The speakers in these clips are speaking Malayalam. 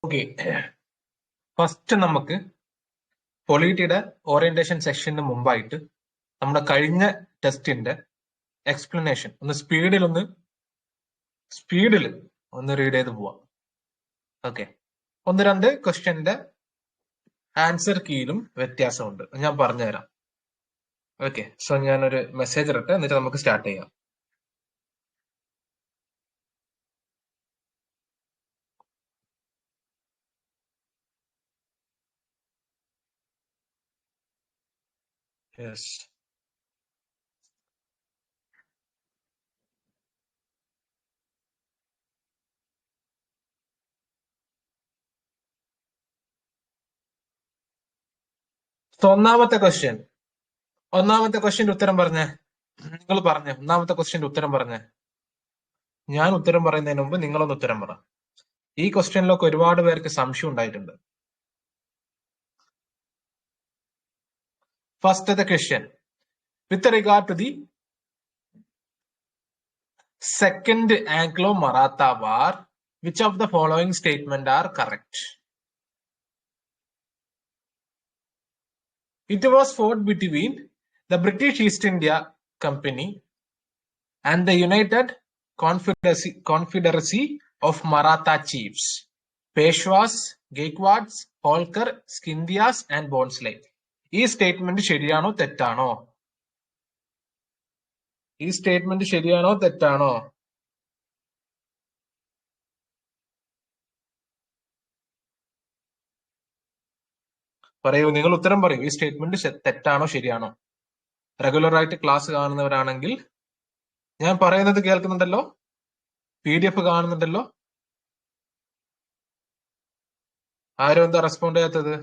ഓക്കെ, ഫസ്റ്റ് നമുക്ക് പൊളിറ്റിയുടെ ഓറിയന്റേഷൻ സെക്ഷന് മുമ്പായിട്ട് നമ്മുടെ കഴിഞ്ഞ ടെസ്റ്റിന്റെ എക്സ്പ്ലനേഷൻ സ്പീഡിൽ ഒന്ന് റീഡ് ചെയ്ത് പോവാം. ഓക്കെ, ഒന്ന് രണ്ട് ക്വസ്റ്റ്യന്റെ ആൻസർ കീയിലും വ്യത്യാസമുണ്ട്, ഞാൻ പറഞ്ഞുതരാം. ഓക്കെ, സോ ഞാനൊരു മെസ്സേജ് ഇടട്ടെ, എന്നിട്ട് നമുക്ക് സ്റ്റാർട്ട് ചെയ്യാം. യെസ്, സോ ഒന്നാമത്തെ ക്വസ്റ്റ്യന്റെ ഉത്തരം പറഞ്ഞേ. നിങ്ങൾ പറഞ്ഞേ, ഒന്നാമത്തെ ക്വസ്റ്റ്യന്റെ ഉത്തരം പറഞ്ഞേ. ഞാൻ ഉത്തരം പറയുന്നതിന് മുമ്പ് നിങ്ങളൊന്ന് ഉത്തരം പറ. ഈ ക്വസ്റ്റ്യനിലൊക്കെ ഒരുപാട് പേർക്ക് സംശയം ഉണ്ടായിട്ടുണ്ട്. First question, with regard to the second Anglo-Maratha War, which of the following statement are correct? It was fought between the British East India Company and the United Confederacy of Maratha chiefs, Peshwas, Gaikwads, Holkar, Scindias and Bhonsle. ഈ സ്റ്റേറ്റ്മെന്റ് ശരിയാണോ തെറ്റാണോ? ഈ സ്റ്റേറ്റ്മെന്റ് ശരിയാണോ തെറ്റാണോ? പറയൂ, നിങ്ങൾ ഉത്തരം പറയൂ. ഈ സ്റ്റേറ്റ്മെന്റ് തെറ്റാണോ ശരിയാണോ? റെഗുലർ ആയിട്ട് ക്ലാസ് കാണുന്നവരാണെങ്കിൽ ഞാൻ പറയുന്നത് കേൾക്കുന്നുണ്ടല്ലോ, PDF കാണുന്നുണ്ടല്ലോ. ആരും എന്താ റെസ്പോണ്ട് ചെയ്യാത്തത്?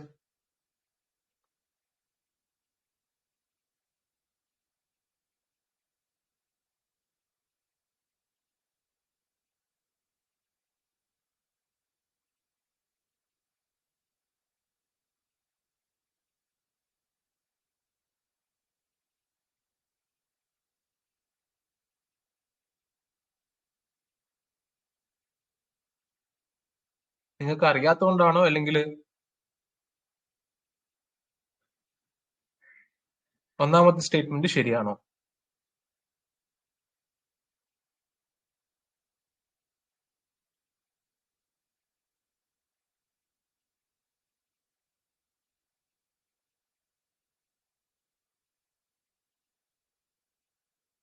നിങ്ങൾക്ക് അറിയാത്തതുകൊണ്ടാണോ, അല്ലെങ്കിൽ ഒന്നാമത്തെ സ്റ്റേറ്റ്മെന്റ് ശരിയാണോ?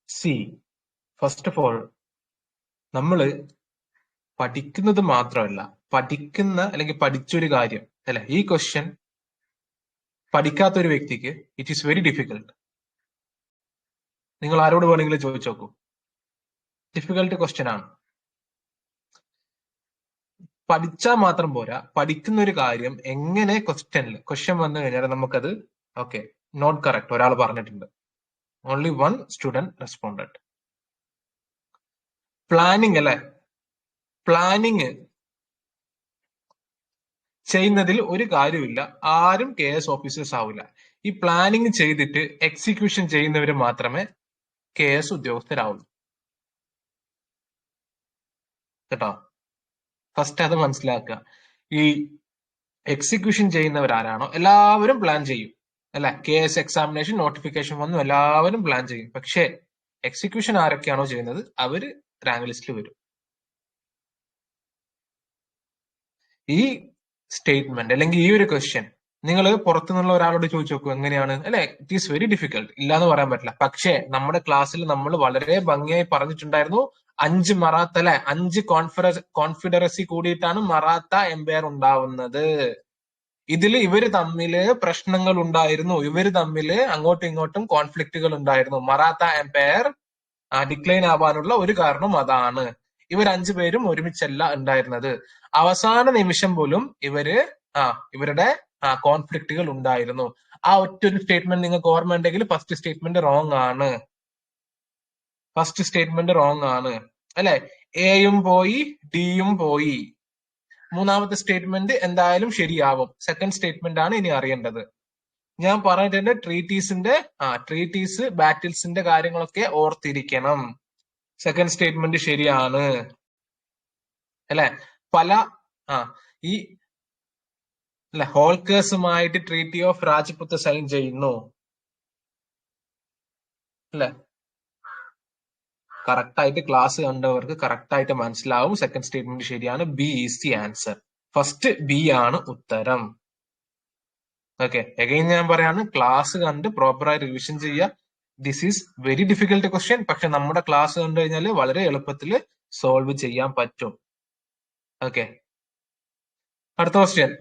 സി, ഫസ്റ്റ് ഓഫ് ഓൾ നമ്മള് പഠിക്കുന്നത് മാത്രമല്ല, അല്ലെങ്കിൽ പഠിച്ചൊരു കാര്യം അല്ലെ, ഈ ക്വസ്റ്റ്യൻ പഠിക്കാത്ത ഒരു വ്യക്തിക്ക് ഇറ്റ് ഈസ് വെരി ഡിഫിക്കൽട്ട്. നിങ്ങൾ ആരോട് വേണമെങ്കിലും ചോദിച്ചു നോക്കൂ, ഡിഫിക്കൽട്ട് ക്വസ്റ്റ്യൻ ആണ്. പഠിച്ചാൽ മാത്രം പോരാ, പഠിക്കുന്ന ഒരു കാര്യം എങ്ങനെ ക്വസ്റ്റ്യൻ വന്നു കഴിഞ്ഞാൽ നമുക്കത് ഓക്കെ നോട്ട് കറക്റ്റ് ഒരാൾ പറഞ്ഞിട്ടുണ്ട്. Only one student responded. Planning അല്ലെ, പ്ലാനിങ് ചെയ്യുന്നതിൽ ഒരു കാര്യമില്ല, ആരും KS ഓഫീസേഴ്സ് ആവില്ല. ഈ പ്ലാനിങ് ചെയ്തിട്ട് എക്സിക്യൂഷൻ ചെയ്യുന്നവർ മാത്രമേ KS ഉദ്യോഗസ്ഥരാവുള്ളൂ കേട്ടോ. ഫസ്റ്റ് അത് മനസ്സിലാക്കുക. ഈ എക്സിക്യൂഷൻ ചെയ്യുന്നവരാരാണോ എല്ലാവരും പ്ലാൻ ചെയ്യും അല്ലെ. KS എക്സാമിനേഷൻ നോട്ടിഫിക്കേഷൻ വന്നു, എല്ലാവരും പ്ലാൻ ചെയ്യും. പക്ഷേ എക്സിക്യൂഷൻ ആരൊക്കെയാണോ ചെയ്യുന്നത് അവര് റാങ്ക് ലിസ്റ്റിൽ വരും. ഈ സ്റ്റേറ്റ്മെന്റ് അല്ലെങ്കിൽ ഈ ഒരു ക്വസ്റ്റ്യൻ നിങ്ങൾ പുറത്തുനിന്നുള്ള ഒരാളോട് ചോദിച്ചു നോക്കൂ, എങ്ങനെയാണ് അല്ലെ. ഇറ്റ് ഈസ് വെരി ഡിഫിക്കൽട്ട്, ഇല്ലാന്ന് പറയാൻ പറ്റില്ല. പക്ഷേ നമ്മുടെ ക്ലാസ്സിൽ നമ്മൾ വളരെ ഭംഗിയായി പറഞ്ഞിട്ടുണ്ടായിരുന്നു, 5 മറാത്ത അല്ലെ, 5 കോൺഫെഡറസി കൂടിയിട്ടാണ് മറാത്ത എംപയർ ഉണ്ടാവുന്നത്. ഇതിൽ ഇവര് തമ്മില് പ്രശ്നങ്ങൾ ഉണ്ടായിരുന്നു, ഇവര് തമ്മില് അങ്ങോട്ടും ഇങ്ങോട്ടും കോൺഫ്ലിക്റ്റുകൾ ഉണ്ടായിരുന്നു. മറാത്ത എംപയർ ഡിക്ലൈൻ ആവാനുള്ള ഒരു കാരണം അതാണ്. ഇവർ 5 പേരും ഒരുമിച്ചല്ല ഉണ്ടായിരുന്നത്. അവസാന നിമിഷം പോലും ഇവരുടെ കോൺഫ്ലിക്റ്റുകൾ ഉണ്ടായിരുന്നു. ആ ഒറ്റൊരു സ്റ്റേറ്റ്മെന്റ് നിങ്ങൾക്ക് ഓർമ്മ ഉണ്ടെങ്കിൽ ഫസ്റ്റ് സ്റ്റേറ്റ്മെന്റ് റോങ് ആണ് അല്ലെ. എയും പോയി, ഡിയും പോയി. മൂന്നാമത്തെ സ്റ്റേറ്റ്മെന്റ് എന്തായാലും ശരിയാവും. സെക്കൻഡ് സ്റ്റേറ്റ്മെന്റ് ആണ് ഇനി അറിയേണ്ടത്. ഞാൻ പറഞ്ഞിട്ടുണ്ട് ട്രീറ്റീസ് ബാറ്റിൽസിന്റെ കാര്യങ്ങളൊക്കെ ഓർത്തിരിക്കണം. സെക്കൻഡ് സ്റ്റേറ്റ്മെന്റ് ശരിയാണ് അല്ലെ. ഈ അല്ലെ, ഹോൾക്കേഴ്സുമായിട്ട് ട്രീറ്റി ഓഫ് രാജ്പുത്ത് സൈൻ ചെയ്യുന്നു അല്ലെ. കറക്റ്റ് ആയിട്ട് ക്ലാസ് കണ്ടവർക്ക് കറക്റ്റ് ആയിട്ട് മനസ്സിലാവും. സെക്കൻഡ് സ്റ്റേറ്റ്മെന്റ് ശരിയാണ്. B is the answer. First B ആണ് ഉത്തരം. ഓക്കെ, എഗൈൻ ഞാൻ പറയാണ്, ക്ലാസ് കണ്ട് പ്രോപ്പറായി റിവിഷൻ ചെയ്യുക. This is very difficult question. പക്ഷെ നമ്മുടെ ക്ലാസ് കണ്ടു കഴിഞ്ഞാൽ വളരെ എളുപ്പത്തിൽ സോൾവ് ചെയ്യാൻ പറ്റും. ഓക്കെ, അടുത്ത question.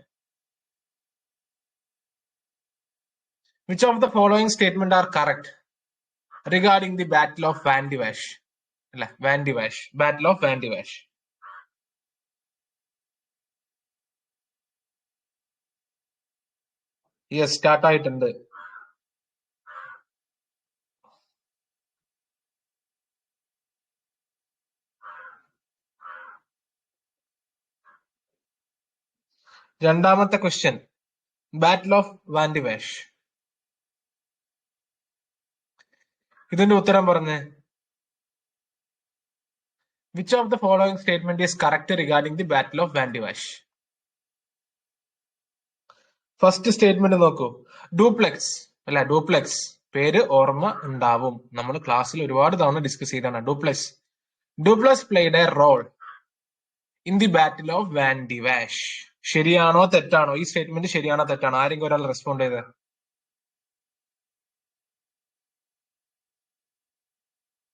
Which of the following statement are correct regarding the battle of Wandiwash? അല്ല, Wandiwash, battle of Wandiwash. Yes, start ആയിട്ടുണ്ട്. രണ്ടാമത്തെ ക്വസ്റ്റ്യൻ, ബാറ്റിൽ ഓഫ് വാൻഡിവാഷ്. ഇതിന്റെ ഉത്തരം പറഞ്ഞേ. Which of the following statement is correct regarding the battle of Wandiwash? First statement നോക്കൂ. ഡ്യൂപ്ലെക്സ് അല്ലെ, ഡ്യൂപ്ലെക്സ് പേര് ഓർമ്മ ഉണ്ടാവും. നമ്മൾ ക്ലാസ്സിൽ ഒരുപാട് തവണ ഡിസ്കസ് ചെയ്താണ് Dupleix. Dupleix played a role in the battle of വാൻഡിവാഷ്. ശരിയാണോ തെറ്റാണോ? ഈ സ്റ്റേറ്റ്മെന്റ് ശരിയാണോ തെറ്റാണോ? ആരെങ്കിലും ഒരാൾ റെസ്പോണ്ട് ചെയ്ത്.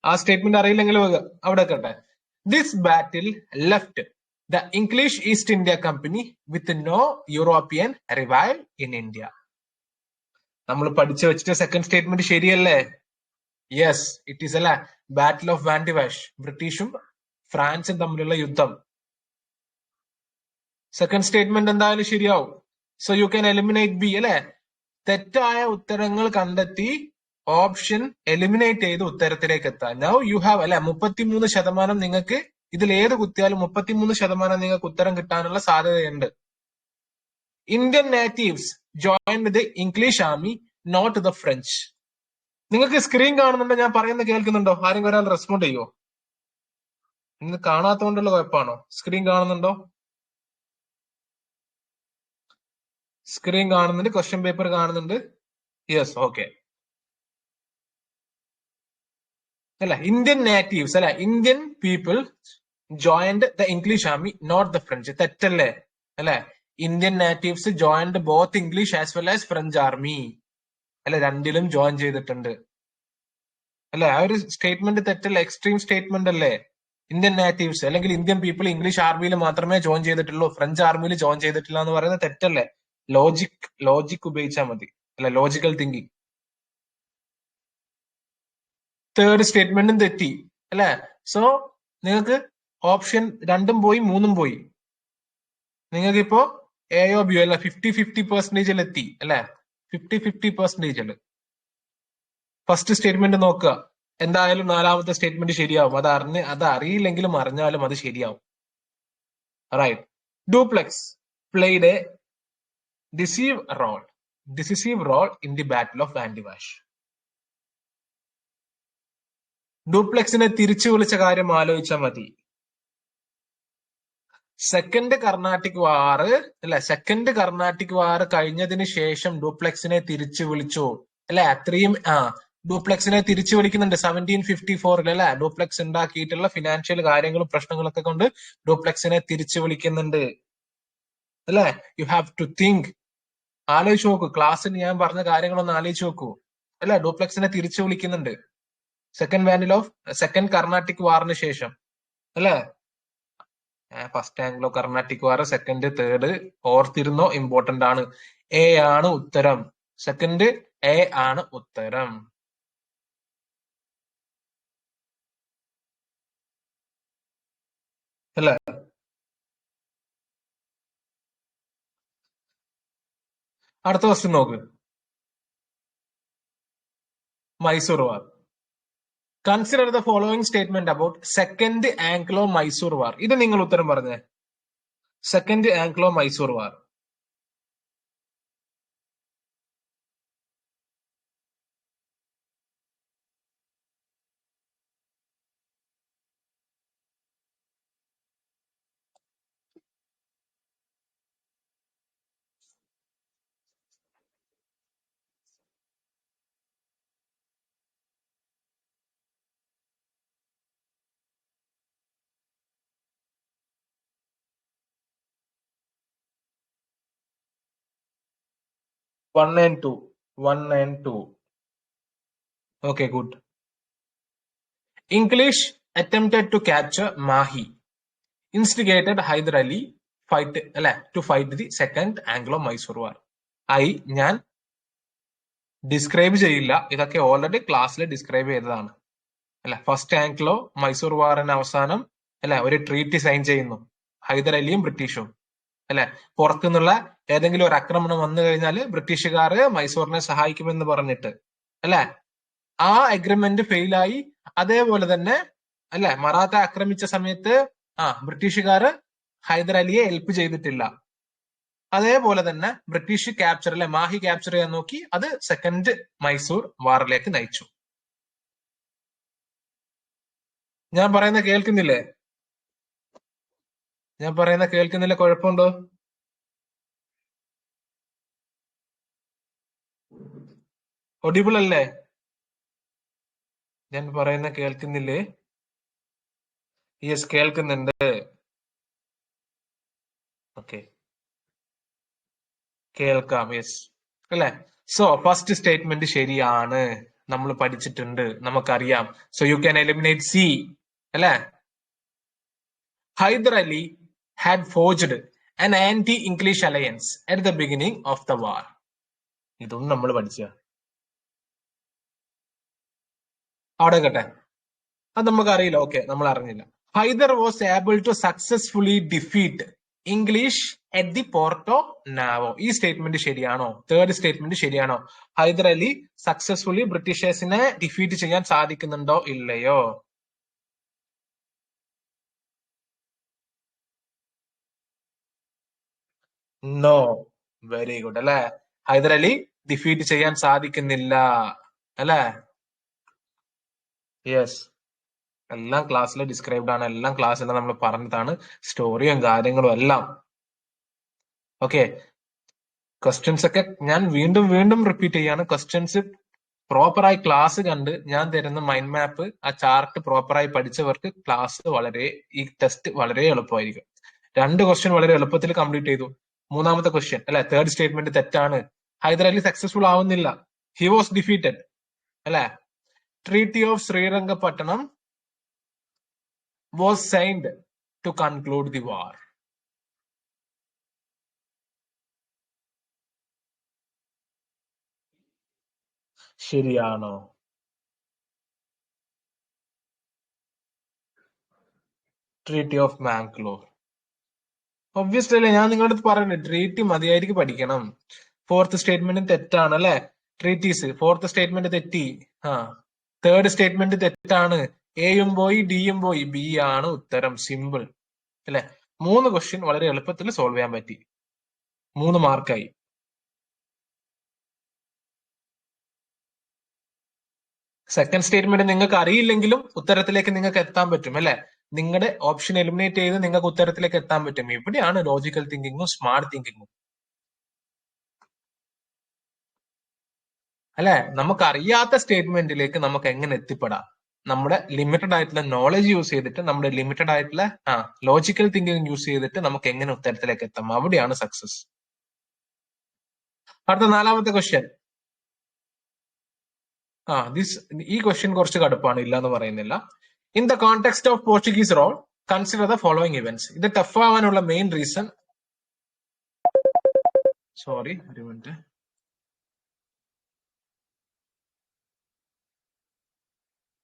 ആ സ്റ്റേറ്റ്മെന്റ് അറിയില്ലെങ്കിൽ അവിടെ കേട്ടെ. This battle left the English East India Company with no European rival in India. നമ്മൾ പഠിച്ചു വെച്ചിട്ട് സെക്കൻഡ് സ്റ്റേറ്റ്മെന്റ് ശരിയല്ലേ? യെസ്, ഇറ്റ് ഈസ് അല്ലെ, ബാറ്റിൽ ഓഫ് വാൻഡിവാഷ്, ബ്രിട്ടീഷും ഫ്രാൻസും തമ്മിലുള്ള യുദ്ധം. സെക്കൻഡ് സ്റ്റേറ്റ്മെന്റ് എന്തായാലും ശരിയാവും. So you can eliminate B അല്ലെ. തെറ്റായ ഉത്തരങ്ങൾ കണ്ടെത്തി ഓപ്ഷൻ എലിമിനേറ്റ് ചെയ്ത് ഉത്തരത്തിലേക്ക് എത്താം. നൗ യു ഹാവ് അല്ലെ 33% നിങ്ങൾക്ക് ഇതിൽ ഏത് കുത്തിയാലും 33% നിങ്ങൾക്ക് ഉത്തരം കിട്ടാനുള്ള സാധ്യതയുണ്ട്. Indian natives joined the English army, not the French. നിങ്ങൾക്ക് സ്ക്രീൻ കാണുന്നുണ്ടോ? ഞാൻ പറയുന്നത് കേൾക്കുന്നുണ്ടോ? ആരെങ്കിലും ഒരാൾ റെസ്പോണ്ട് ചെയ്യോ? ഇന്ന് കാണാത്തതുകൊണ്ടുള്ള കുഴപ്പമാണോ? സ്ക്രീൻ കാണുന്നുണ്ടോ? സ്ക്രീൻ കാണുന്നുണ്ട്, ക്വസ്റ്റ്യൻ പേപ്പർ കാണുന്നുണ്ട്. Yes, okay. അല്ല, ഇന്ത്യൻ നേറ്റീവ്സ് അല്ലെ, Indian people joined the English army, not the French. തെറ്റല്ലേ അല്ലെ? Indian natives joined both English as well as French army അല്ലെ, രണ്ടിലും ജോയിൻ ചെയ്തിട്ടുണ്ട് അല്ലെ. ആ ഒരു സ്റ്റേറ്റ്മെന്റ് തെറ്റല്ലേ? എക്സ്ട്രീം സ്റ്റേറ്റ്മെന്റ് അല്ലേ? ഇന്ത്യൻ നേറ്റീവ്സ് അല്ലെങ്കിൽ ഇന്ത്യൻ പീപ്പിൾ ഇംഗ്ലീഷ് ആർമിയിൽ മാത്രമേ ജോയിൻ ചെയ്തിട്ടുള്ളൂ, ഫ്രഞ്ച് ആർമിയിൽ ജോയിൻ ചെയ്തിട്ടില്ല എന്ന് പറയുന്നത് തെറ്റല്ലേ? ലോജിക് ഉപയോഗിച്ചാൽ മതി അല്ലെ, ലോജിക്കൽ തിങ്കിങ്. തേർഡ് സ്റ്റേറ്റ്മെന്റും തെറ്റി അല്ലെ. സോ നിങ്ങൾക്ക് ഓപ്ഷൻ 2 പോയി 3 പോയി. നിങ്ങൾക്ക് ഇപ്പോ എയോ ബിയോ അല്ല, 50-50% എത്തി അല്ലെ, 50-50%. ഫസ്റ്റ് സ്റ്റേറ്റ്മെന്റ് നോക്കുക. എന്തായാലും നാലാമത്തെ സ്റ്റേറ്റ്മെന്റ് ശരിയാവും. അത് അറിയില്ലെങ്കിലും അറിഞ്ഞാലും അത് ശരിയാവും. Right. Dupleix played a decisive role in the battle of Wandiwash. ഡ്യൂപ്ലെക്സിനെ തിരിച്ചു വിളിച്ച കാര്യം ആലോചിച്ചാൽ മതി. സെക്കൻഡ് കർണാട്ടിക് വാർ അല്ലെ, സെക്കൻഡ് കർണാട്ടിക് വാർ കഴിഞ്ഞതിന് ശേഷം ഡ്യൂപ്ലെക്സിനെ തിരിച്ചു വിളിച്ചു അല്ലെ. അത്രയും ഡ്യൂപ്ലെക്സിനെ തിരിച്ചു വിളിക്കുന്നുണ്ട് 1754 അല്ലെ. ഡ്യൂപ്ലെക്സ് ഉണ്ടാക്കിയിട്ടുള്ള ഫിനാൻഷ്യൽ കാര്യങ്ങളും പ്രശ്നങ്ങളൊക്കെ കൊണ്ട് ഡ്യൂപ്ലെക്സിനെ തിരിച്ചു വിളിക്കുന്നുണ്ട് അല്ലെ. You have to think. ആലോചിച്ച് നോക്കൂ, ക്ലാസ്സിൽ ഞാൻ പറഞ്ഞ കാര്യങ്ങളൊന്ന് ആലോചിച്ച് നോക്കൂ അല്ലെ. ഡ്യൂപ്ലെക്സിനെ തിരിച്ചു വിളിക്കുന്നുണ്ട് സെക്കൻഡ് കർണാട്ടിക് വാറിന് ശേഷം അല്ലെ. ഫസ്റ്റ് ആംഗ്ലോ കർണാട്ടിക് വാർ, സെക്കൻഡ്, തേർഡ് ഓർത്തിരുന്നോ, ഇമ്പോർട്ടന്റ് ആണ്. എ ആണ് ഉത്തരം. സെക്കൻഡ് എ ആണ് ഉത്തരം അല്ലെ. അടുത്ത ക്വസ്റ്റ്യൻ നോക്ക്. Mysore war. Consider the following statement about second Anglo Mysore war. ഇത് നിങ്ങൾ ഉത്തരം പറഞ്ഞേ. Second Anglo Mysore war. 1 and 2. 1 and 2. Okay, good. English attempted to capture Mahi, instigated Hyder Ali to fight the second Anglo-Mysore War. ഞാൻ ഡിസ്ക്രൈബ് ചെയ്യില്ല, ഇതൊക്കെ ഓൾറെഡി ക്ലാസ്സിൽ ഡിസ്ക്രൈബ് ചെയ്തതാണ് അല്ലെ. ഫസ്റ്റ് ആംഗ്ലോ മൈസൂർ വാറിന് അവസാനം അല്ലെ ഒരു ട്രീറ്റി സൈൻ ചെയ്യുന്നു ഹൈദർ അലിയും ബ്രിട്ടീഷും അല്ലെ. പുറത്തുനിന്നുള്ള ഏതെങ്കിലും ഒരു ആക്രമണം വന്നു കഴിഞ്ഞാൽ ബ്രിട്ടീഷുകാർ മൈസൂറിനെ സഹായിക്കുമെന്ന് പറഞ്ഞിട്ട് അല്ലെ. ആ അഗ്രിമെന്റ് ഫെയിലായി. അതേപോലെ തന്നെ അല്ലെ മറാത്ത ആക്രമിച്ച സമയത്ത് ബ്രിട്ടീഷുകാർ ഹൈദർ അലിയെ ഹെൽപ്പ് ചെയ്തിട്ടില്ല. അതേപോലെ തന്നെ ബ്രിട്ടീഷ് ക്യാപ്ചർ അല്ലെ മാഹി ക്യാപ്ചർ ചെയ്യാൻ നോക്കി, അത് സെക്കൻഡ് മൈസൂർ വാറിലേക്ക് നയിച്ചു. ഞാൻ പറയുന്ന കേൾക്കുന്നില്ലേ? കുഴപ്പമുണ്ടോ? ഒഡിബിൾ അല്ലേ? ഞാൻ പറയുന്ന കേൾക്കുന്നില്ലേ? യെസ്, കേൾക്കുന്നുണ്ട്. ഓക്കെ, കേൾക്കാം. യെസ് അല്ലെ. സോ ഫസ്റ്റ് സ്റ്റേറ്റ്മെന്റ് ശരിയാണ്, നമ്മൾ പഠിച്ചിട്ടുണ്ട്, നമുക്കറിയാം. So you can eliminate C അല്ലെ. Hyder Ali had forged an anti-English alliance at the beginning of the war. ഇതൊന്നും നമ്മൾ പഠിച്ച അവിടെ കേട്ടെ, അത് നമുക്ക് അറിയില്ല. ഓക്കെ, നമ്മൾ അറിഞ്ഞില്ല. Hyder was able to successfully defeat English at the Porto Novo. ഈ സ്റ്റേറ്റ്മെന്റ് ശരിയാണോ? തേർഡ് സ്റ്റേറ്റ്മെന്റ് ശരിയാണോ? ഹൈദർ അലി സക്സസ്ഫുള്ളി ബ്രിട്ടീഷേഴ്സിനെ ഡിഫീറ്റ് ചെയ്യാൻ സാധിക്കുന്നുണ്ടോ ഇല്ലയോ? നോ. വെരി ഗുഡ് അല്ലെ. ഹൈദർ അലി ഡിഫീറ്റ് ചെയ്യാൻ സാധിക്കുന്നില്ല അല്ലെ. യെസ്, എല്ലാം ക്ലാസ്സിൽ ഡിസ്ക്രൈബ്ഡ് ആണ്, എല്ലാം ക്ലാസ്സിൽ നമ്മൾ പറഞ്ഞതാണ്, സ്റ്റോറിയും കാര്യങ്ങളും എല്ലാം. ഓക്കെ, ക്വസ്റ്റ്യൻസ് ഒക്കെ ഞാൻ വീണ്ടും വീണ്ടും റിപ്പീറ്റ് ചെയ്യാണ്. ക്വസ്റ്റ്യൻസ് പ്രോപ്പറായി ക്ലാസ് കണ്ട് ഞാൻ തരുന്ന മൈൻഡ് മാപ്പ്, ആ ചാർട്ട് പ്രോപ്പറായി പഠിച്ചവർക്ക് ഈ ടെസ്റ്റ് വളരെ എളുപ്പമായിരിക്കും. 2 ക്വസ്റ്റ്യൻ വളരെ എളുപ്പത്തിൽ കംപ്ലീറ്റ് ചെയ്തു. 3-ാമത്തെ ക്വസ്റ്റ്യൻ അല്ലെ, തേർഡ് സ്റ്റേറ്റ്മെന്റ് തെറ്റാണ്. ഹൈദർ അലി സക്സസ്ഫുൾ ആവുന്നില്ല, ഹി വാസ് ഡിഫീറ്റഡ് അല്ലെ. Treaty of Srirangapatna was signed to conclude the war. ശരിയാണോ? ട്രീറ്റി ഓഫ് മാംഗ്ലൂർ ഒബ്വിയസ്ലി അല്ലേ. ഞാൻ നിങ്ങളുടെ അടുത്ത് പറയുന്നത് ട്രീറ്റി മതിയായിരിക്കും പഠിക്കണം. 4th സ്റ്റേറ്റ്മെന്റ് തെറ്റാണ് അല്ലെ. ട്രീറ്റീസ് 4th സ്റ്റേറ്റ്മെന്റ് തെറ്റി. തേർഡ് സ്റ്റേറ്റ്മെന്റ് തെറ്റാണ്. എയും പോയി ഡിയും പോയി, ബി ആണ് ഉത്തരം. സിമ്പിൾ അല്ലെ. 3 ക്വസ്റ്റ്യൻ വളരെ എളുപ്പത്തിൽ സോൾവ് ചെയ്യാൻ പറ്റി. 3 മാർക്കായി. സെക്കൻഡ് സ്റ്റേറ്റ്മെന്റ് നിങ്ങൾക്ക് അറിയില്ലെങ്കിലും ഉത്തരത്തിലേക്ക് നിങ്ങൾക്ക് എത്താൻ പറ്റും അല്ലെ. നിങ്ങളുടെ ഓപ്ഷൻ എലിമിനേറ്റ് ചെയ്ത് നിങ്ങൾക്ക് ഉത്തരത്തിലേക്ക് എത്താൻ പറ്റും. ഇവിടെയാണ് ലോജിക്കൽ തിങ്കിങ്ങും സ്മാർട്ട് തിങ്കിങ്ങും അല്ലെ. നമുക്ക് അറിയാത്ത സ്റ്റേറ്റ്മെന്റിലേക്ക് നമുക്ക് എങ്ങനെ എത്തിപ്പെടാം? നമ്മുടെ ലിമിറ്റഡ് ആയിട്ടുള്ള നോളജ് യൂസ് ചെയ്തിട്ട്, നമ്മുടെ ലിമിറ്റഡ് ആയിട്ടുള്ള ലോജിക്കൽ തിങ്കിങ് യൂസ് ചെയ്തിട്ട് നമുക്ക് എങ്ങനെ ഉത്തരത്തിലേക്ക് എത്താം? അവിടെയാണ് സക്സസ്. അടുത്ത 4-ാമത്തെ ക്വസ്റ്റ്യൻ. ഈ ക്വസ്റ്റ്യൻ കുറച്ച് കടുപ്പാണ്, ഇല്ല എന്ന് പറയുന്നില്ല. In the context of Portuguese role consider the following events. ഇത് ടഫ് ആവാനുള്ള മെയിൻ റീസൺ, സോറി ഒരു മിനിറ്റ്,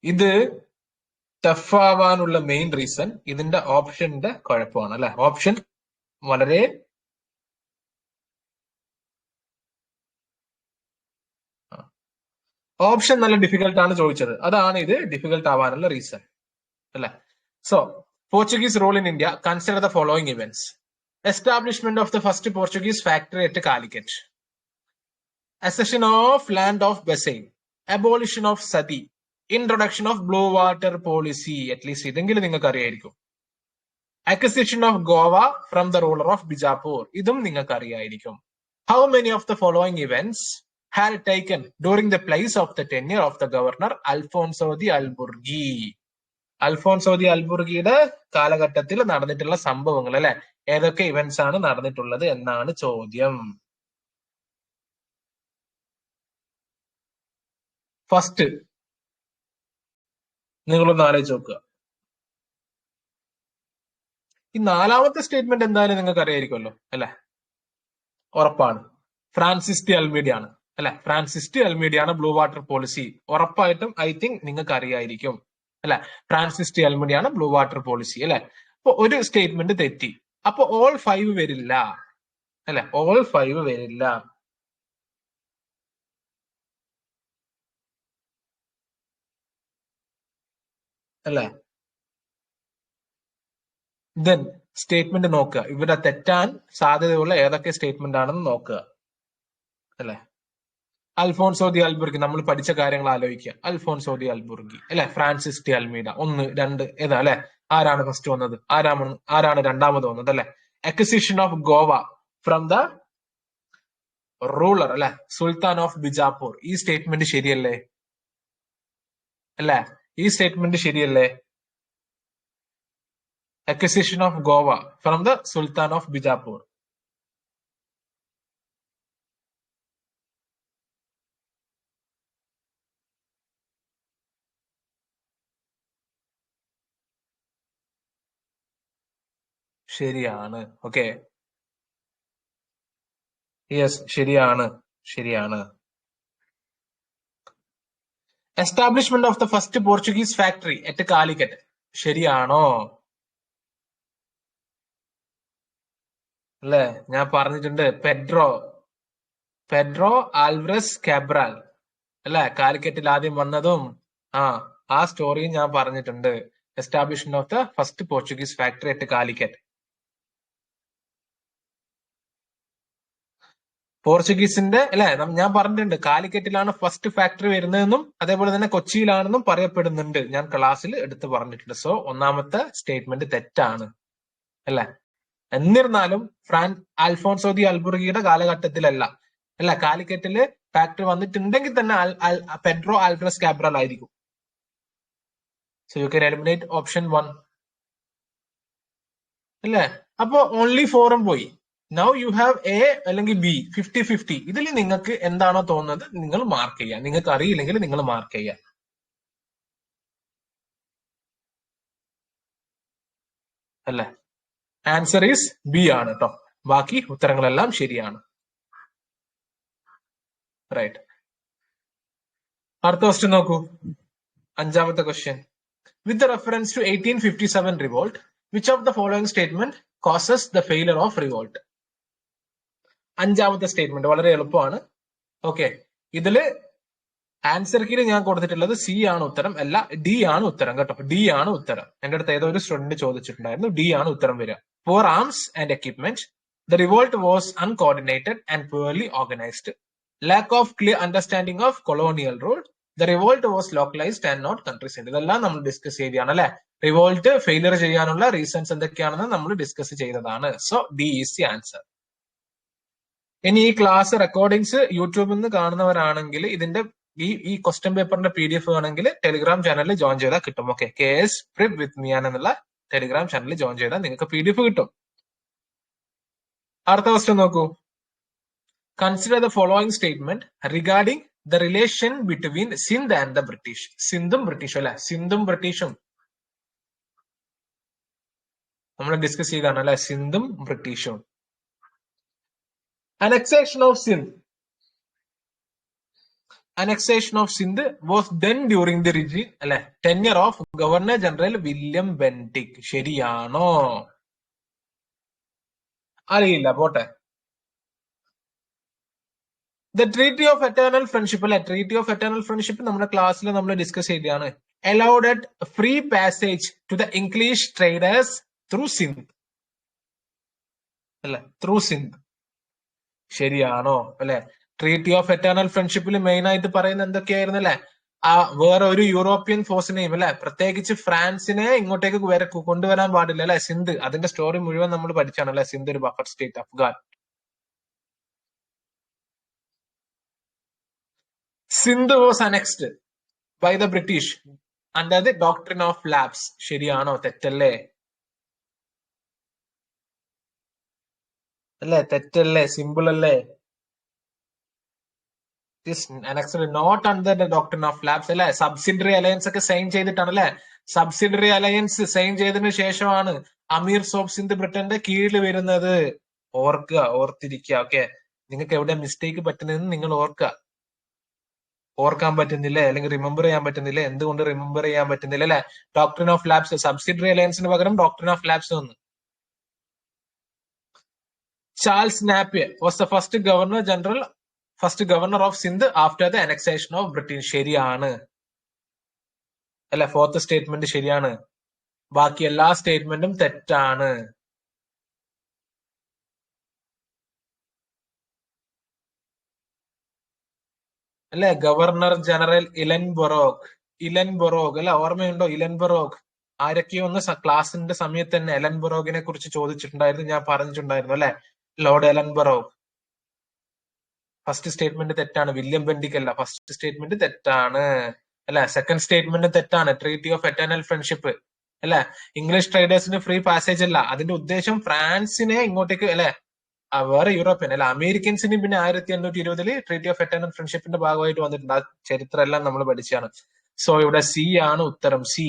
ഇത് ടഫ് ആവാനുള്ള മെയിൻ റീസൺ ഇതിന്റെ ഓപ്ഷന്റെ കുഴപ്പമാണ് അല്ലെ. ഓപ്ഷൻ വളരെ നല്ല ഡിഫിക്കൽട്ട് ആണ് ചോദിച്ചത്, അതാണ് ഇത് ഡിഫിക്കൽട്ട് ആവാനുള്ള റീസൺ അല്ലെ. So Portuguese rule in India, consider the following events. Establishment of the first Portuguese factory at Calicut, accession of land of Bassein, abolition of Sati, introduction of blue water policy. At least ഇതെങ്കിലും നിങ്ങൾക്ക് അറിയായിരിക്കും. acquisition of Goa from the ruler of Bijapur. ഇതും നിങ്ങൾക്ക് അറിയായിരിക്കും. How many of the following events had taken during the place of the tenure of the governor Alfonso the Alburgi? Alfonso the അൽബുർഗിയുടെ കാലഘട്ടത്തിൽ നടന്നിട്ടുള്ള സംഭവങ്ങൾ അല്ലെ, ഏതൊക്കെ ഇവന്റ്സ് ആണ് നടന്നിട്ടുള്ളത് എന്നാണ് ചോദ്യം. ഫസ്റ്റ് നിങ്ങളൊന്ന് ആലോചിച്ച് നോക്കുക. ഈ നാലാമത്തെ സ്റ്റേറ്റ്മെന്റ് എന്തായാലും നിങ്ങൾക്ക് അറിയായിരിക്കുമല്ലോ അല്ലെ? ഉറപ്പാണ്. ഫ്രാൻസിസ് ടി അൽമീഡി ആണ് അല്ലെ? ഫ്രാൻസിസ് ടി അൽമീഡി ആണ് ബ്ലൂ വാട്ടർ പോളിസി. ഉറപ്പായിട്ടും ഐ തിങ്ക് നിങ്ങൾക്ക് അറിയായിരിക്കും അല്ലെ? ഫ്രാൻസിസ് ടി അൽമീഡി ആണ് ബ്ലൂ വാട്ടർ പോളിസി അല്ലെ? അപ്പൊ ഒരു സ്റ്റേറ്റ്മെന്റ് തെറ്റി. അപ്പൊ ഓൾ 5 വരില്ല അല്ലെ? ഓൾ 5 വരില്ല അല്ലെ? ദെൻ സ്റ്റേറ്റ്മെന്റ് നോക്കുക, ഇവിടെ തെറ്റാൻ സാധ്യതയുള്ള ഏതൊക്കെ സ്റ്റേറ്റ്മെന്റ് ആണെന്ന് നോക്കുക അല്ലെ? അൽഫോൺസോ ഡി അൽബുർഗി, നമ്മൾ പഠിച്ച കാര്യങ്ങൾ ആലോചിക്കുക. അൽഫോൺസോ ഡി അൽബുർഗി അല്ലെ? ഫ്രാൻസിസ് ടി അൽമീഡ, 1, 2 ഏതാ അല്ലെ? ആരാണ് ഫസ്റ്റ് വന്നത്? ആരാണ് രണ്ടാമത് വന്നത് അല്ലെ? Acquisition of Goa from the ruler അല്ലെ? Sultan of Bijapur. ഈ സ്റ്റേറ്റ്മെന്റ് ശരിയല്ലേ അല്ലെ? ഈ സ്റ്റേറ്റ്മെന്റ് ശരിയല്ലേ? Acquisition of Goa from the Sultan of Bijapur. ശരിയാണ്. ഓക്കെ, യെസ്, ശരിയാണ്, ശരിയാണ്. Establishment of the first Portuguese factory at Calicut. ശരിയാണോ അല്ലെ? ഞാൻ പറഞ്ഞിട്ടുണ്ട്, പെഡ്രോ ആൽവറസ് കാബ്രാൽ അല്ലെ? കാലിക്കറ്റിൽ ആദ്യം വന്നതും ആ ആ സ്റ്റോറിയും ഞാൻ പറഞ്ഞിട്ടുണ്ട്. Establishment of the first Portuguese factory at Calicut. പോർച്ചുഗീസിന്റെ അല്ലെ? ഞാൻ പറഞ്ഞിട്ടുണ്ട് കാലിക്കറ്റിലാണ് ഫസ്റ്റ് ഫാക്ടറി വരുന്നതെന്നും അതേപോലെ തന്നെ കൊച്ചിയിലാണെന്നും പറയപ്പെടുന്നുണ്ട്. ഞാൻ ക്ലാസ്സിൽ എടുത്ത് പറഞ്ഞിട്ടുണ്ട്. സോ ഒന്നാമത്തെ സ്റ്റേറ്റ്മെന്റ് തെറ്റാണ് അല്ലെ? എന്നിരുന്നാലും അൽഫോൺസോ ദി അൽബുർഗിയുടെ കാലഘട്ടത്തിലല്ല അല്ല, കാലിക്കറ്റില് ഫാക്ടറി വന്നിട്ടുണ്ടെങ്കിൽ തന്നെ പെഡ്രോ ആൽവറസ് കാബ്രൽ ആയിരിക്കും. So you can eliminate option 1 അല്ലേ? അപ്പോ ഓൺലി 4 പോയി. നൗ യു ഹാവ് എ അല്ലെങ്കിൽ ബി, 50-50. ഇതിൽ നിങ്ങൾക്ക് എന്താണോ തോന്നുന്നത് നിങ്ങൾ മാർക്ക് ചെയ്യുക. നിങ്ങൾക്ക് അറിയില്ലെങ്കിൽ നിങ്ങൾ മാർക്ക് ചെയ്യുക അല്ലെ? ആൻസർ ഈസ് ബി ആണ് കേട്ടോ. ബാക്കി ഉത്തരങ്ങളെല്ലാം ശരിയാണ്. റൈറ്റ്. അടുത്ത ക്വസ്റ്റ്യൻ നോക്കൂ. അഞ്ചാമത്തെ question. With reference to 1857 revolt, which of the following statement causes the failure of revolt? അഞ്ചാമത്തെ സ്റ്റേറ്റ്മെന്റ് വളരെ എളുപ്പമാണ്. ഓക്കെ, ഇതില് ആൻസർ കീയിൽ ഞാൻ കൊടുത്തിട്ടുള്ളത് സി ആണ് ഉത്തരം, അല്ല ഡി ആണ് ഉത്തരം കേട്ടോ. ഡി ആണ് ഉത്തരം. എന്റെ അടുത്ത് ഏതോ ഒരു സ്റ്റുഡന്റ് ചോദിച്ചിട്ടുണ്ടായിരുന്നു, ഡി ആണ് ഉത്തരം വരിക. Poor arms and equipment, the revolt was uncoordinated and poorly organized. Lack of clear understanding of colonial rule, the revolt was localized and not country-centered. ഇതെല്ലാം നമ്മൾ ഡിസ്കസ് ചെയ്തതാണ് അല്ലെ? റിവോൾട്ട് ഫെയിലിയർ ചെയ്യാനുള്ള റീസൺസ് എന്തൊക്കെയാണെന്ന് നമ്മൾ ഡിസ്കസ് ചെയ്തതാണ്. So D is the answer. ഇനി ഈ ക്ലാസ് റെക്കോർഡിങ്സ് യൂട്യൂബിൽ നിന്ന് കാണുന്നവരാണെങ്കിൽ ഇതിന്റെ ഈ ക്വസ്റ്റ്യൻ പേപ്പറിന്റെ PDF വേണമെങ്കിൽ ടെലിഗ്രാം ചാനലിൽ ജോയിൻ ചെയ്താൽ കിട്ടും. Okay, KS Prep with Mian എന്നുള്ള ടെലിഗ്രാം ചാനലിൽ ജോയിൻ ചെയ്താൽ നിങ്ങൾക്ക് PDF കിട്ടും. അടുത്ത ക്വസ്റ്റ്യൻ നോക്കൂ. Consider the following statement regarding the relation between Sindh and the British. സിന്ധും ബ്രിട്ടീഷും അല്ലെ? സിന്ധും ബ്രിട്ടീഷും നമ്മൾ ഡിസ്കസ് ചെയ്താണ് അല്ലെ? സിന്ധും ബ്രിട്ടീഷും. Annexation of Sindh. Annexation of Sindh was done during the regime അല്ലെ? tenure of Governor General William Bentinck. ശരിയാണോ? അറിയില്ല, പോട്ടെ. The Treaty of Eternal Friendship അല്ലെ? Treaty of Eternal Friendship നമ്മുടെ ക്ലാസ്സിൽ നമ്മൾ ഡിസ്കസ് ചെയ്തതാണ്. Allowed free passage to the English traders through Sindh അല്ലെ? Through Sindh. ശരിയാണോ അല്ലെ? ട്രീറ്റി ഓഫ് എറ്റേണൽ ഫ്രണ്ട്ഷിപ്പിൽ മെയിൻ ആയിട്ട് പറയുന്നത് എന്തൊക്കെയായിരുന്നു അല്ലെ? ആ വേറെ ഒരു യൂറോപ്യൻ ഫോഴ്സിനെയും അല്ലെ, പ്രത്യേകിച്ച് ഫ്രാൻസിനെ ഇങ്ങോട്ടേക്ക് കൊണ്ടുവരാൻ പാടില്ല അല്ലെ? സിന്ധ്, അതിന്റെ സ്റ്റോറി മുഴുവൻ നമ്മൾ പഠിച്ചാണ് അല്ലെ? സിന്ധ് ഒരു buffer state, Afghan. Sindh was annexed by the British under the doctrine of lapse. ശരിയാണോ? തെറ്റല്ലേ അല്ലെ? തെറ്റല്ലേ? സിമ്പിൾ അല്ലേ? This annexed not under the doctrine of lapse അല്ലെ. സബ്സിഡറി അലയൻസ് ഒക്കെ സൈൻ ചെയ്തിട്ടാണ് അല്ലെ. സബ്സിഡറി അലയൻസ് സൈൻ ചെയ്തതിനു ശേഷമാണ് അമീർ സോപ്പ് സിന്ധ് ബ്രിട്ടന്റെ കീഴിൽ വരുന്നത്. ഓർക്കുക, ഓർത്തിരിക്കുക. ഓക്കെ, നിങ്ങൾക്ക് എവിടെ മിസ്റ്റേക്ക് പറ്റുന്നതെന്ന് നിങ്ങൾ ഓർക്കുക. ഓർക്കാൻ പറ്റുന്നില്ല അല്ലെങ്കിൽ റിമെമ്പർ ചെയ്യാൻ പറ്റുന്നില്ല. എന്തുകൊണ്ട് റിമെമ്പർ ചെയ്യാൻ പറ്റുന്നില്ല അല്ലെ? ഡോക്ട്രിൻ ഓഫ് ലാപ്സ്, സബ്സിഡറി അലയൻസിന് പകരം ഡോക്ട്രിൻ ഓഫ് ലാപ്സ് വന്നു. Charles Napier was the first governor of Sindh after the annexation of Britain. ശരിയാണ് അല്ലെ? ഫോർത്ത് സ്റ്റേറ്റ്മെന്റ് ശരിയാണ്. ബാക്കി എല്ലാ സ്റ്റേറ്റ്മെന്റും തെറ്റാണ്. അല്ലെ? ഗവർണർ ജനറൽ ഇലൻബൊറോഗ് അല്ലെ? ഓർമ്മയുണ്ടോ? ഇലൻബൊറോഗ് ആരൊക്കെയോ ഒന്ന് ക്ലാസിന്റെ സമയത്ത് തന്നെ എലൻബൊറോഗിനെ കുറിച്ച് ചോദിച്ചിട്ടുണ്ടായിരുന്നു, ഞാൻ പറഞ്ഞിട്ടുണ്ടായിരുന്നു അല്ലെ? ലോർഡ് എലൻബൊറോഗ്. ഫസ്റ്റ് സ്റ്റേറ്റ്മെന്റ് തെറ്റാണ്. വില്യം ബെന്റിക് അല്ല, ഫസ്റ്റ് സ്റ്റേറ്റ്മെന്റ് തെറ്റാണ് അല്ലെ? സെക്കൻഡ് സ്റ്റേറ്റ്മെന്റ് തെറ്റാണ്. ട്രീറ്റി ഓഫ് എറ്റേണൽ ഫ്രണ്ട്ഷിപ്പ് അല്ലെ? ഇംഗ്ലീഷ് ട്രേഡേഴ്സിന് ഫ്രീ പാസേജ് അല്ല. അതിന്റെ ഉദ്ദേശം ഫ്രാൻസിനെ ഇങ്ങോട്ടേക്ക് അല്ലെ, വേറെ യൂറോപ്യൻ അല്ല, അമേരിക്കൻസിന് പിന്നെ 1820 ട്രീറ്റി ഓഫ് എറ്റേണൽ ഫ്രണ്ട്ഷിപ്പിന്റെ ഭാഗമായിട്ട് വന്നിട്ടുണ്ട്. ആ ചരിത്രം എല്ലാം നമ്മൾ പഠിച്ചാണ്. സോ ഇവിടെ സി ആണ് ഉത്തരം. സി.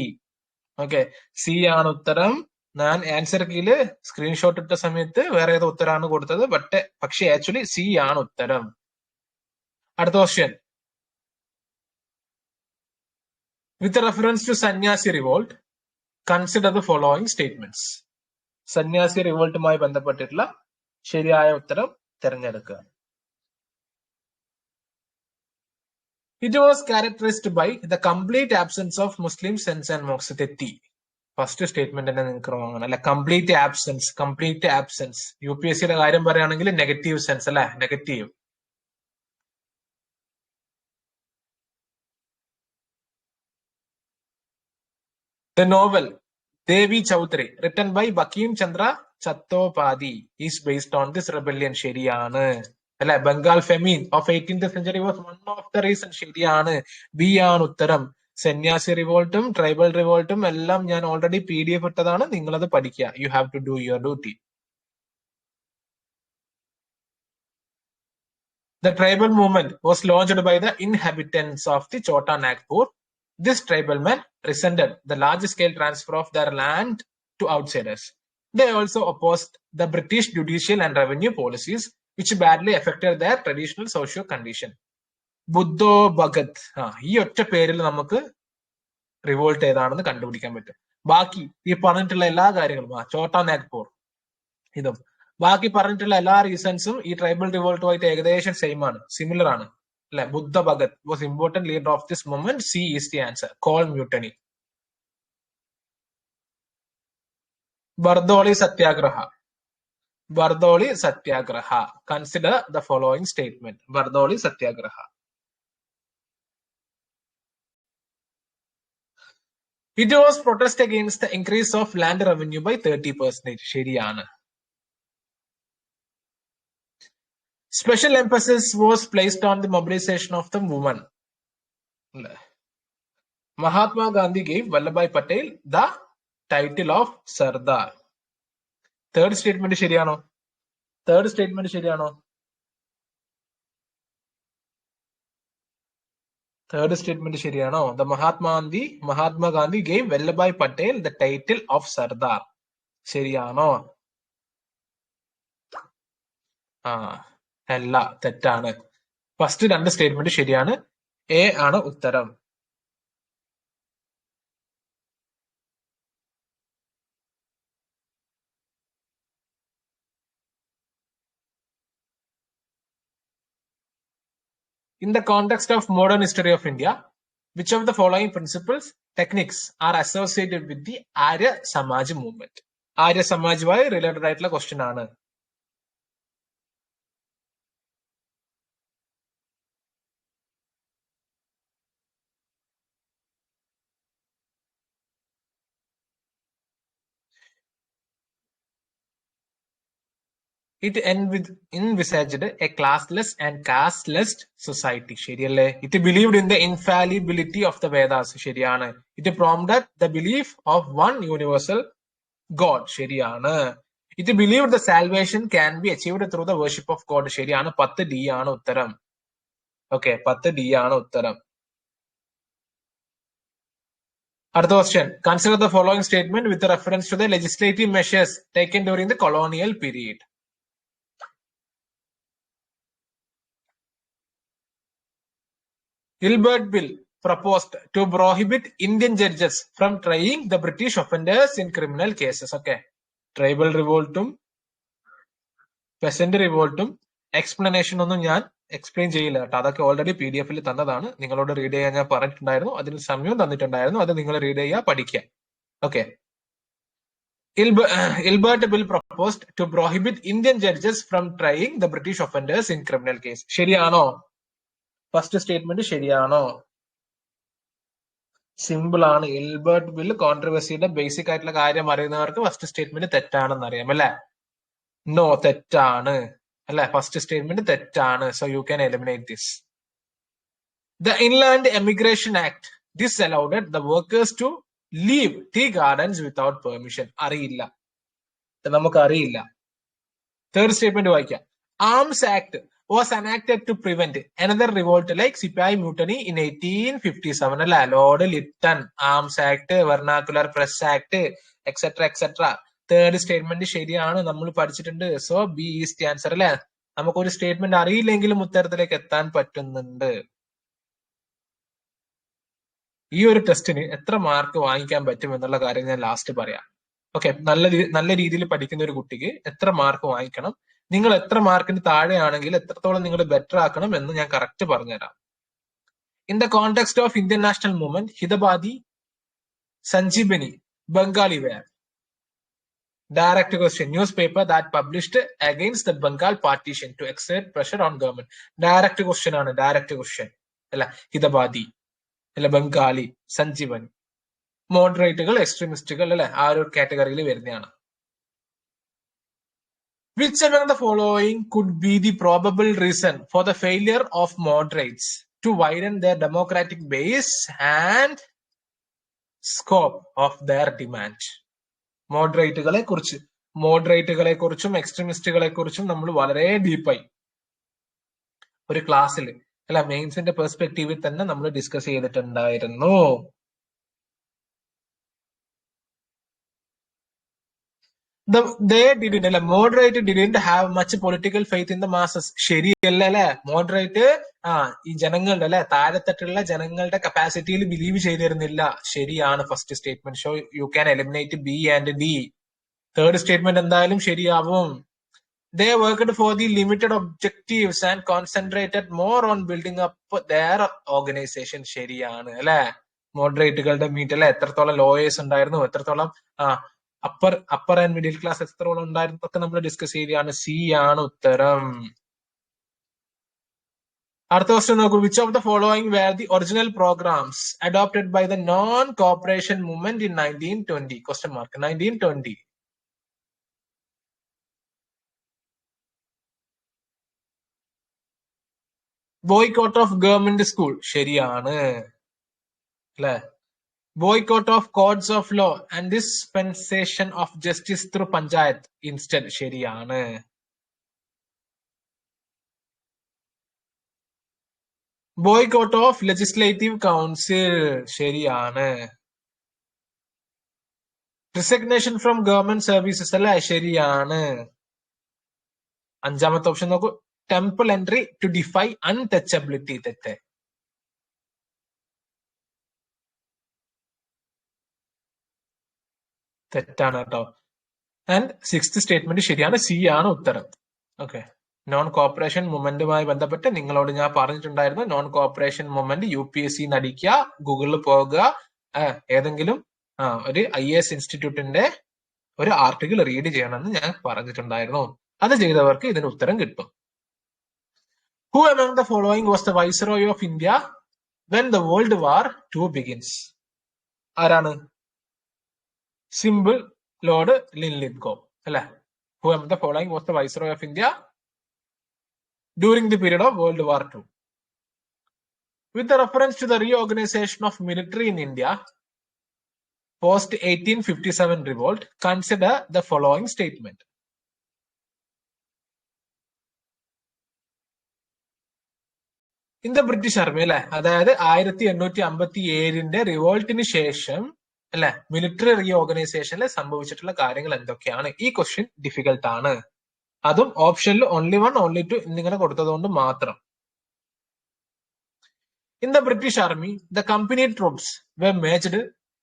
ഓക്കെ, സി ആണ് ഉത്തരം. ഞാൻ ആൻസർ കീഴില് സ്ക്രീൻഷോട്ട് ഇട്ട സമയത്ത് വേറെ ഏതോ ഉത്തരമാണ് കൊടുത്തത്, പക്ഷെ ആക്ച്വലി സി ആണ് ഉത്തരം. അടുത്ത ക്വസ്റ്റ്യൻ. വിത്ത് റെഫറൻസ് ടു സന്യാസി revolt consider the following statements. സന്യാസി റിവോൾട്ടുമായി ബന്ധപ്പെട്ടിട്ടുള്ള ശരിയായ ഉത്തരം തിരഞ്ഞെടുക്കുക. It was characterized by the complete absence of Muslim sense and mosque. തെറ്റി. ഫസ്റ്റ് സ്റ്റേറ്റ്മെന്റ് തന്നെ നിങ്ങൾക്ക് റോങ് ആണ് അല്ലെ? Complete absence. UPSCയുടെ കാര്യം പറയുകയാണെങ്കിൽ നെഗറ്റീവ് സെൻസ് അല്ലെ? Negative. The novel Devi Chowdhury, written by Bankim Chandra Chattopadhyay, is based on this rebellion. ശരിയാണ് അല്ലെ? Bengal famine of 18th century was one of the reasons. ശരിയാണ്. ബി ആണ് ഉത്തരം. സന്യാസി റിവോൾട്ടും ട്രൈബൽ റിവോൾട്ടും എല്ലാം ഞാൻ ഓൾറെഡി PDF ഇട്ടതാണ്, നിങ്ങളത് പഠിക്കുക. You have to do your duty. The tribal movement was launched by the inhabitants of the Chota Nagpur. This tribal men resented the large-scale transfer of their land to outsiders. They also opposed the British judicial and revenue policies, which badly affected their traditional social condition. Budhu Bhagat. ഈ ഒറ്റ പേരിൽ നമുക്ക് റിവോൾട്ട് ഏതാണെന്ന് കണ്ടുപിടിക്കാൻ പറ്റും. ബാക്കി ഈ പറഞ്ഞിട്ടുള്ള എല്ലാ കാര്യങ്ങളും, ചോട്ടാ നാഗ്പൂർ ഇതും ബാക്കി പറഞ്ഞിട്ടുള്ള എല്ലാ റീസൺസും ഈ ട്രൈബൽ റിവോൾട്ടുമായിട്ട് ഏകദേശം സെയിം ആണ്, സിമിലർ ആണ് അല്ലെ? Budhu Bhagat was important leader of this movement. C is the answer. Kol mutiny. Bardoli Satyagraha. Consider the following statement. Bardoli Satyagraha. It was protest against the increase of land revenue by 30%. ശരിയാണ്. Special emphasis was placed on the mobilization of the women. Mahatma Gandhi gave Vallabhbhai Patel the title of Sardar. Third statement ശരിയാണോ? Third statement ശരിയാണോ? The Mahatma Gandhi gave Vallabhbhai Patel the title of Sardar. ശരിയാണോ? അല്ല, തെറ്റാണ്. ഫസ്റ്റ് രണ്ട് സ്റ്റേറ്റ്മെന്റ് ശരിയാണ്. എ ആണ് ഉത്തരം. In the context of modern history of India, which of the following principles, techniques are associated with the Arya Samaj movement? Arya Samajമായി റിലേറ്റഡ് ആയിട്ടുള്ള ക്വസ്റ്റ്യൻ ആണ്. It envisaged a classless and casteless society. ശരിയല്ലേ? It believed in the infallibility of the Vedas. ശരിയാണ്. It promoted the belief of one universal God. ശരിയാണ്. It believed the salvation can be achieved through the worship of God. ശരിയാണ്. 10 D ആണ് ഉത്തരം. ഓക്കെ, 10 ഡി ആണ് ഉത്തരം. അടുത്ത question. Consider the following statement with reference to the legislative measures taken during the colonial period. Ilbert Bill proposed to prohibit Indian judges from trying the British offenders in criminal cases. Okay. Tribal revoltum, peasant revoltum, explanation ഒന്നും ഞാൻ എക്സ്പ്ലെയിൻ ചെയ്യില്ല കേട്ടോ. അതൊക്കെ ഓൾറെഡി PDF തന്നതാണ്. നിങ്ങളോട് റീഡ് ചെയ്യാൻ ഞാൻ പറഞ്ഞിട്ടുണ്ടായിരുന്നു. അതിന് സമയവും തന്നിട്ടുണ്ടായിരുന്നു. അത് നിങ്ങൾ റീഡ് ചെയ്യുക, പഠിക്കുക. Okay. Ilbert Bill proposed to prohibit Indian judges from trying the British offenders in criminal case. ശരിയാണോ? ഫസ്റ്റ് സ്റ്റേറ്റ്മെന്റ് ശരിയാണോ? സിമ്പിൾ ആണ്. ഇൽബർട്ട് ബിൽ കോൺട്രവേഴ്സിയുടെ ബേസിക് ആയിട്ടുള്ള കാര്യം അറിയുന്നവർക്ക് ഫസ്റ്റ് സ്റ്റേറ്റ്മെന്റ് തെറ്റാണെന്ന് അറിയാം അല്ലെ? നോ, തെറ്റാണ് അല്ലെ? ഫസ്റ്റ് സ്റ്റേറ്റ്മെന്റ് തെറ്റാണ്. So you can eliminate this. The inland emigration act disallowed the workers to leave tea gardens without permission. അറിയില്ല, നമുക്ക് അറിയില്ല. തേർഡ് സ്റ്റേറ്റ്മെന്റ് വായിക്കാം. Arms act was enacted to prevent another revolt like Sipahi Mutiny in 1857. അല്ലെ? Lord Liton, arms act, vernacular press act, etcetera etcetera. Third statement ശരിയാണ്, നമ്മൾ പഠിച്ചിട്ടുണ്ട്. So B is the answer അല്ലെ? നമുക്കൊരു സ്റ്റേറ്റ്മെന്റ് അറിയില്ലെങ്കിലും ഉത്തരത്തിലേക്ക് എത്താൻ പറ്റുന്നുണ്ട്. ഈ ഒരു ടെസ്റ്റിന് എത്ര മാർക്ക് വാങ്ങിക്കാൻ പറ്റും എന്നുള്ള കാര്യം ഞാൻ ലാസ്റ്റ് പറയാം. ഓക്കെ, നല്ല രീതിയിൽ പഠിക്കുന്ന ഒരു കുട്ടിക്ക് എത്ര മാർക്ക് വാങ്ങിക്കണം, നിങ്ങൾ എത്ര മാർക്കിന് താഴെയാണെങ്കിൽ എത്രത്തോളം നിങ്ങൾ ബെറ്റർ ആക്കണം എന്ന് ഞാൻ കറക്റ്റ് പറഞ്ഞുതരാം. In the context of Indian national movement, Hitabadi, Sanjibani, Bengali were. Direct question. Newspaper that published against the Bengal partition to exert pressure on government. Direct question ആണ്. ഡയറക്റ്റ് ക്വസ്റ്റ്യൻ അല്ല. ഹിതബാദി അല്ല, ബംഗാളി, സഞ്ജീവനി. മോഡറേറ്റുകൾ, എക്സ്ട്രീമിസ്റ്റുകൾ അല്ലെ, ആ ഒരു കാറ്റഗറിയിൽ വരുന്നതാണ്. Which among the following could be the probable reason for the failure of moderates to widen their democratic base and scope of their demand? മോഡറേറ്റുകളെ കുറിച്ചും എക്സ്ട്രീമിസ്റ്റുകളെ കുറിച്ചും നമ്മൾ വളരെ ഡീപ്പായി ഒരു ക്ലാസ്സിൽ അല്ല, മെയിൻസിന്റെ പെർസ്പെക്റ്റീവിൽ തന്നെ നമ്മൾ ഡിസ്കസ് ചെയ്തിട്ടുണ്ടായിരുന്നു. Moderate didn't have much political faith in the masses. ശരിയല്ല അല്ലെ? മോഡറേറ്റ് ഈ ജനങ്ങളുടെ അല്ലെ, താഴെത്തട്ടുള്ള ജനങ്ങളുടെ കപ്പാസിറ്റിയിൽ ബിലീവ് ചെയ്തിരുന്നില്ല. ശരിയാണ് first statement. So you can eliminate B and D. Third statement എന്തായാലും ശരിയാവും. They worked for the limited objectives and concentrated more on building up their organization. ശരിയാണ് അല്ലെ? മോഡറേറ്റുകളുടെ മീറ്റ് അല്ലെ, എത്രത്തോളം ലോയേഴ്സ് ഉണ്ടായിരുന്നു, എത്രത്തോളം അപ്പർ ആൻഡ് മിഡിൽ ക്ലാസ് എത്രത്തോളം ഉണ്ടായിരുന്നു ഒക്കെ നമ്മൾ ഡിസ്കസ് ചെയ്യാണ്. സി ആണ് ഉത്തരം. അടുത്ത ക്വസ്റ്റ്യൻ നോക്കൂ. Which of the following were the original programs adopted by the non cooperation movement in 1920? Question mark. 1920. Boycott of government school. ശരിയാണ് അല്ലെ? Boycott of courts of law and dispensation of justice through panchayat instead. ശരിയാണ്. Boycott of legislative council. ശരിയാണ്. Resignation from government services അല്ലെ? ശരിയാണ്. അഞ്ചാമത്തെ ഓപ്ഷൻ നോക്കൂ. Temple entry to defy untouchability. തെറ്റ്. തെറ്റാണ് കേട്ടോ. ആൻഡ് സിക്സ്ത് സ്റ്റേറ്റ്മെന്റ് ശരിയാണ്. സി ആണ് ഉത്തരം. ഓക്കെ. നോൺ കോപ്പറേഷൻ മൂവ്മെന്റുമായി ബന്ധപ്പെട്ട് നിങ്ങളോട് ഞാൻ പറഞ്ഞിട്ടുണ്ടായിരുന്നു. നോൺ കോപ്പറേഷൻ മൂവ്മെന്റ് UPSC അടിക്കുക, ഗൂഗിളിൽ പോകുക, ഏതെങ്കിലും ഒരു IAS ഇൻസ്റ്റിറ്റ്യൂട്ടിന്റെ ഒരു ആർട്ടിക്കിൾ റീഡ് ചെയ്യണമെന്ന് ഞാൻ പറഞ്ഞിട്ടുണ്ടായിരുന്നു. അത് ചെയ്തവർക്ക് ഇതിന് ഉത്തരം കിട്ടും. Who among the following was the Viceroy of India when the World War II begins? ആരാണ്? സിമ്പിൾ ലോർഡ് ലിൻലിത്ഗോ അല്ലെ? Who among the following was the Viceroy of India during the period of World War II? With the reference to the reorganization of military in India post 1857 revolt, consider the following statement. In the British army അല്ലെ, അതായത് 1857 റിവോൾട്ടിന് ശേഷം അല്ലെ മിലിറ്ററി റീ ഓർഗനൈസേഷനിൽ സംഭവിച്ചിട്ടുള്ള കാര്യങ്ങൾ എന്തൊക്കെയാണ്? ഈ ക്വസ്റ്റ്യൻ ഡിഫിക്കൽട്ട് ആണ്. അതും ഓപ്ഷനിൽ ഓൺലി 1 ഓൺലി 2 എന്നിങ്ങനെ കൊടുത്തതുകൊണ്ട് മാത്രം. In the British army the company troops were merged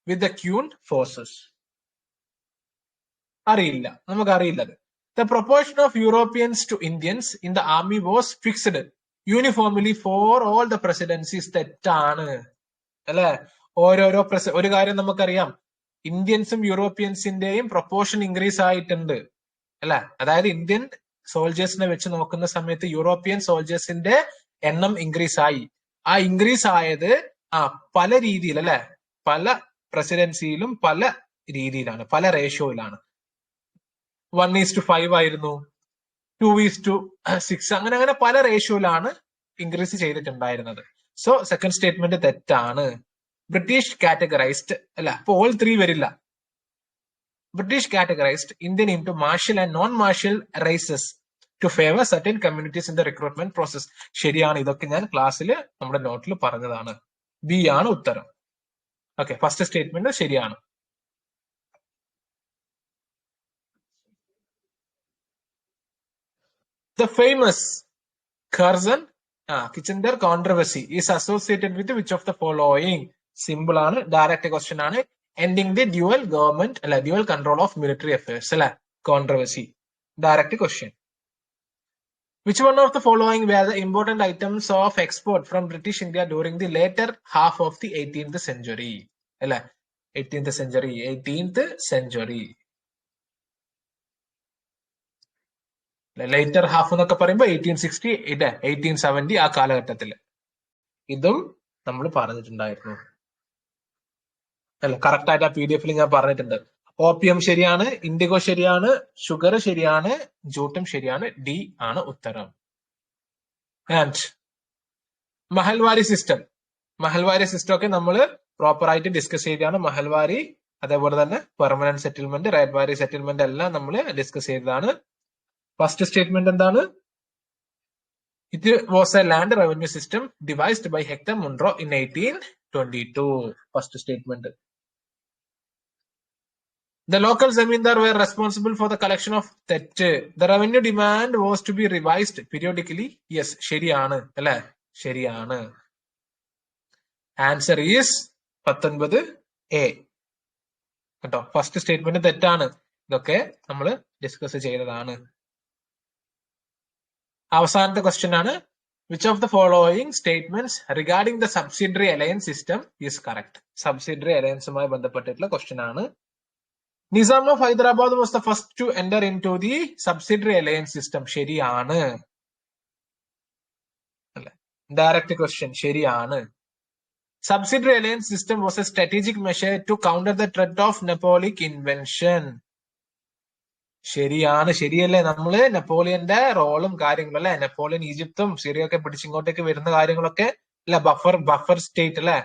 with the Queen forces. അറിയില്ല, നമുക്കറിയില്ലത്. The proportion of Europeans to Indians in the army was fixed uniformly for all the presidencies. തെറ്റാണ് അല്ലെ. ഓരോരോ ഒരു കാര്യം നമുക്കറിയാം, ഇന്ത്യൻസും യൂറോപ്യൻസിന്റെയും പ്രൊപ്പോർഷൻ ഇൻക്രീസ് ആയിട്ടുണ്ട് അല്ലെ. അതായത് ഇന്ത്യൻ സോൾജേഴ്സിനെ വെച്ച് നോക്കുന്ന സമയത്ത് യൂറോപ്യൻ സോൾജേഴ്സിന്റെ എണ്ണം ഇൻക്രീസ് ആയി. ആ ഇൻക്രീസ് ആയത് പല രീതിയിൽ അല്ലെ, പല പ്രസിഡൻസിയിലും പല രീതിയിലാണ്, പല റേഷ്യോയിലാണ്. 1:5 ആയിരുന്നു, 2:6, അങ്ങനെ പല റേഷ്യോയിലാണ് ഇൻക്രീസ് ചെയ്തിട്ടുണ്ടായിരുന്നത്. സോ സെക്കൻഡ് സ്റ്റേറ്റ്മെന്റ് തെറ്റാണ്. ബ്രിട്ടീഷ് കാറ്റഗറൈസ്ഡ് അല്ല, അപ്പൊ ഓൾ 3 വരില്ല. British categorised Indian into martial and non martial races to favour certain communities in the recruitment process. ശരിയാണ്, ഇതൊക്കെ ഞാൻ ക്ലാസ്സിൽ നമ്മുടെ നോട്ടിൽ പറഞ്ഞതാണ്. ബി ആണ് ഉത്തരം. ഓക്കെ, ഫസ്റ്റ് സ്റ്റേറ്റ്മെന്റ് ശരിയാണ്. The famous Curzon Kitchener controversy is associated with which of the following? Simple ആണ്, ഡയറക്റ്റ് ക്വസ്റ്റ്യൻ ആണ്. Ending the dual government അല്ല, dual control of military affairs അല്ലെ, controversy, direct question. Which one of the following were the important items of export from British India during the later half of the 18th century? അല്ലെ, 18th century. ലേറ്റർ ഹാഫ് എന്നൊക്കെ പറയുമ്പോൾ 1860 1870 ആ കാലഘട്ടത്തിൽ. ഇതും നമ്മൾ പറഞ്ഞിട്ടുണ്ടായിരുന്നു അല്ല, കറക്റ്റ് ആയിട്ട് ആ PDF ഞാൻ പറഞ്ഞിട്ടുണ്ട്. ഓപ്പിയം ശരിയാണ്, ഇൻഡിഗോ ശരിയാണ്, ഷുഗർ ശരിയാണ്, ജൂട്ടും ശരിയാണ്. ഡി ആണ് ഉത്തരം. ആൻഡ് മഹൽവാരി സിസ്റ്റം ഒക്കെ നമ്മൾ പ്രോപ്പർ ആയിട്ട് ഡിസ്കസ് ചെയ്തതാണ്. മഹൽവാരി, അതേപോലെ തന്നെ പെർമനന്റ് സെറ്റിൽമെന്റ്, റൈറ്റ് വാരി സെറ്റിൽമെന്റ് എല്ലാം നമ്മൾ ഡിസ്കസ് ചെയ്തതാണ്. ഫസ്റ്റ് സ്റ്റേറ്റ്മെന്റ് എന്താണ്? It was a land revenue system devised by Hector Munro in 1822. First statement. The local zamindar were responsible for the collection of that. The revenue demand was to be revised periodically. Yes, ശരിയാണ് അല്ലെ, ശരിയാണ്. ആൻസർ ഈസ് 19A കേട്ടോ. ഫസ്റ്റ് സ്റ്റേറ്റ്മെന്റ് തെറ്റാണ്. ഇതൊക്കെ നമ്മൾ ഡിസ്കസ് ചെയ്തതാണ്. അവസാനത്തെ ക്വസ്റ്റ്യൻ ആണ്, which of the following statements regarding the subsidiary alliance system is correct? Subsidiary അലയൻസുമായി ബന്ധപ്പെട്ടിട്ടുള്ള ക്വസ്റ്റ്യൻ ആണ്. Nizam of Hyderabad was the first to enter into the subsidiary alliance system. ശരിയാണ് അല്ലെ, ഡയറക്റ്റ് ക്വസ്റ്റ്യൻ ശരിയാണ്. Subsidiary alliance system was a strategic measure to counter the threat of Napoleonic invention. ശരിയാണ്, ശരിയല്ലേ. നമ്മള് നെപ്പോളിയന്റെ റോളും കാര്യങ്ങളും അല്ലെ, നെപ്പോളിയൻ ഈജിപ്തും സിറിയൊക്കെ പിടിച്ചിങ്ങോട്ടേക്ക് വരുന്ന കാര്യങ്ങളൊക്കെ അല്ലെ, ബഫർ സ്റ്റേറ്റ് അല്ലെ.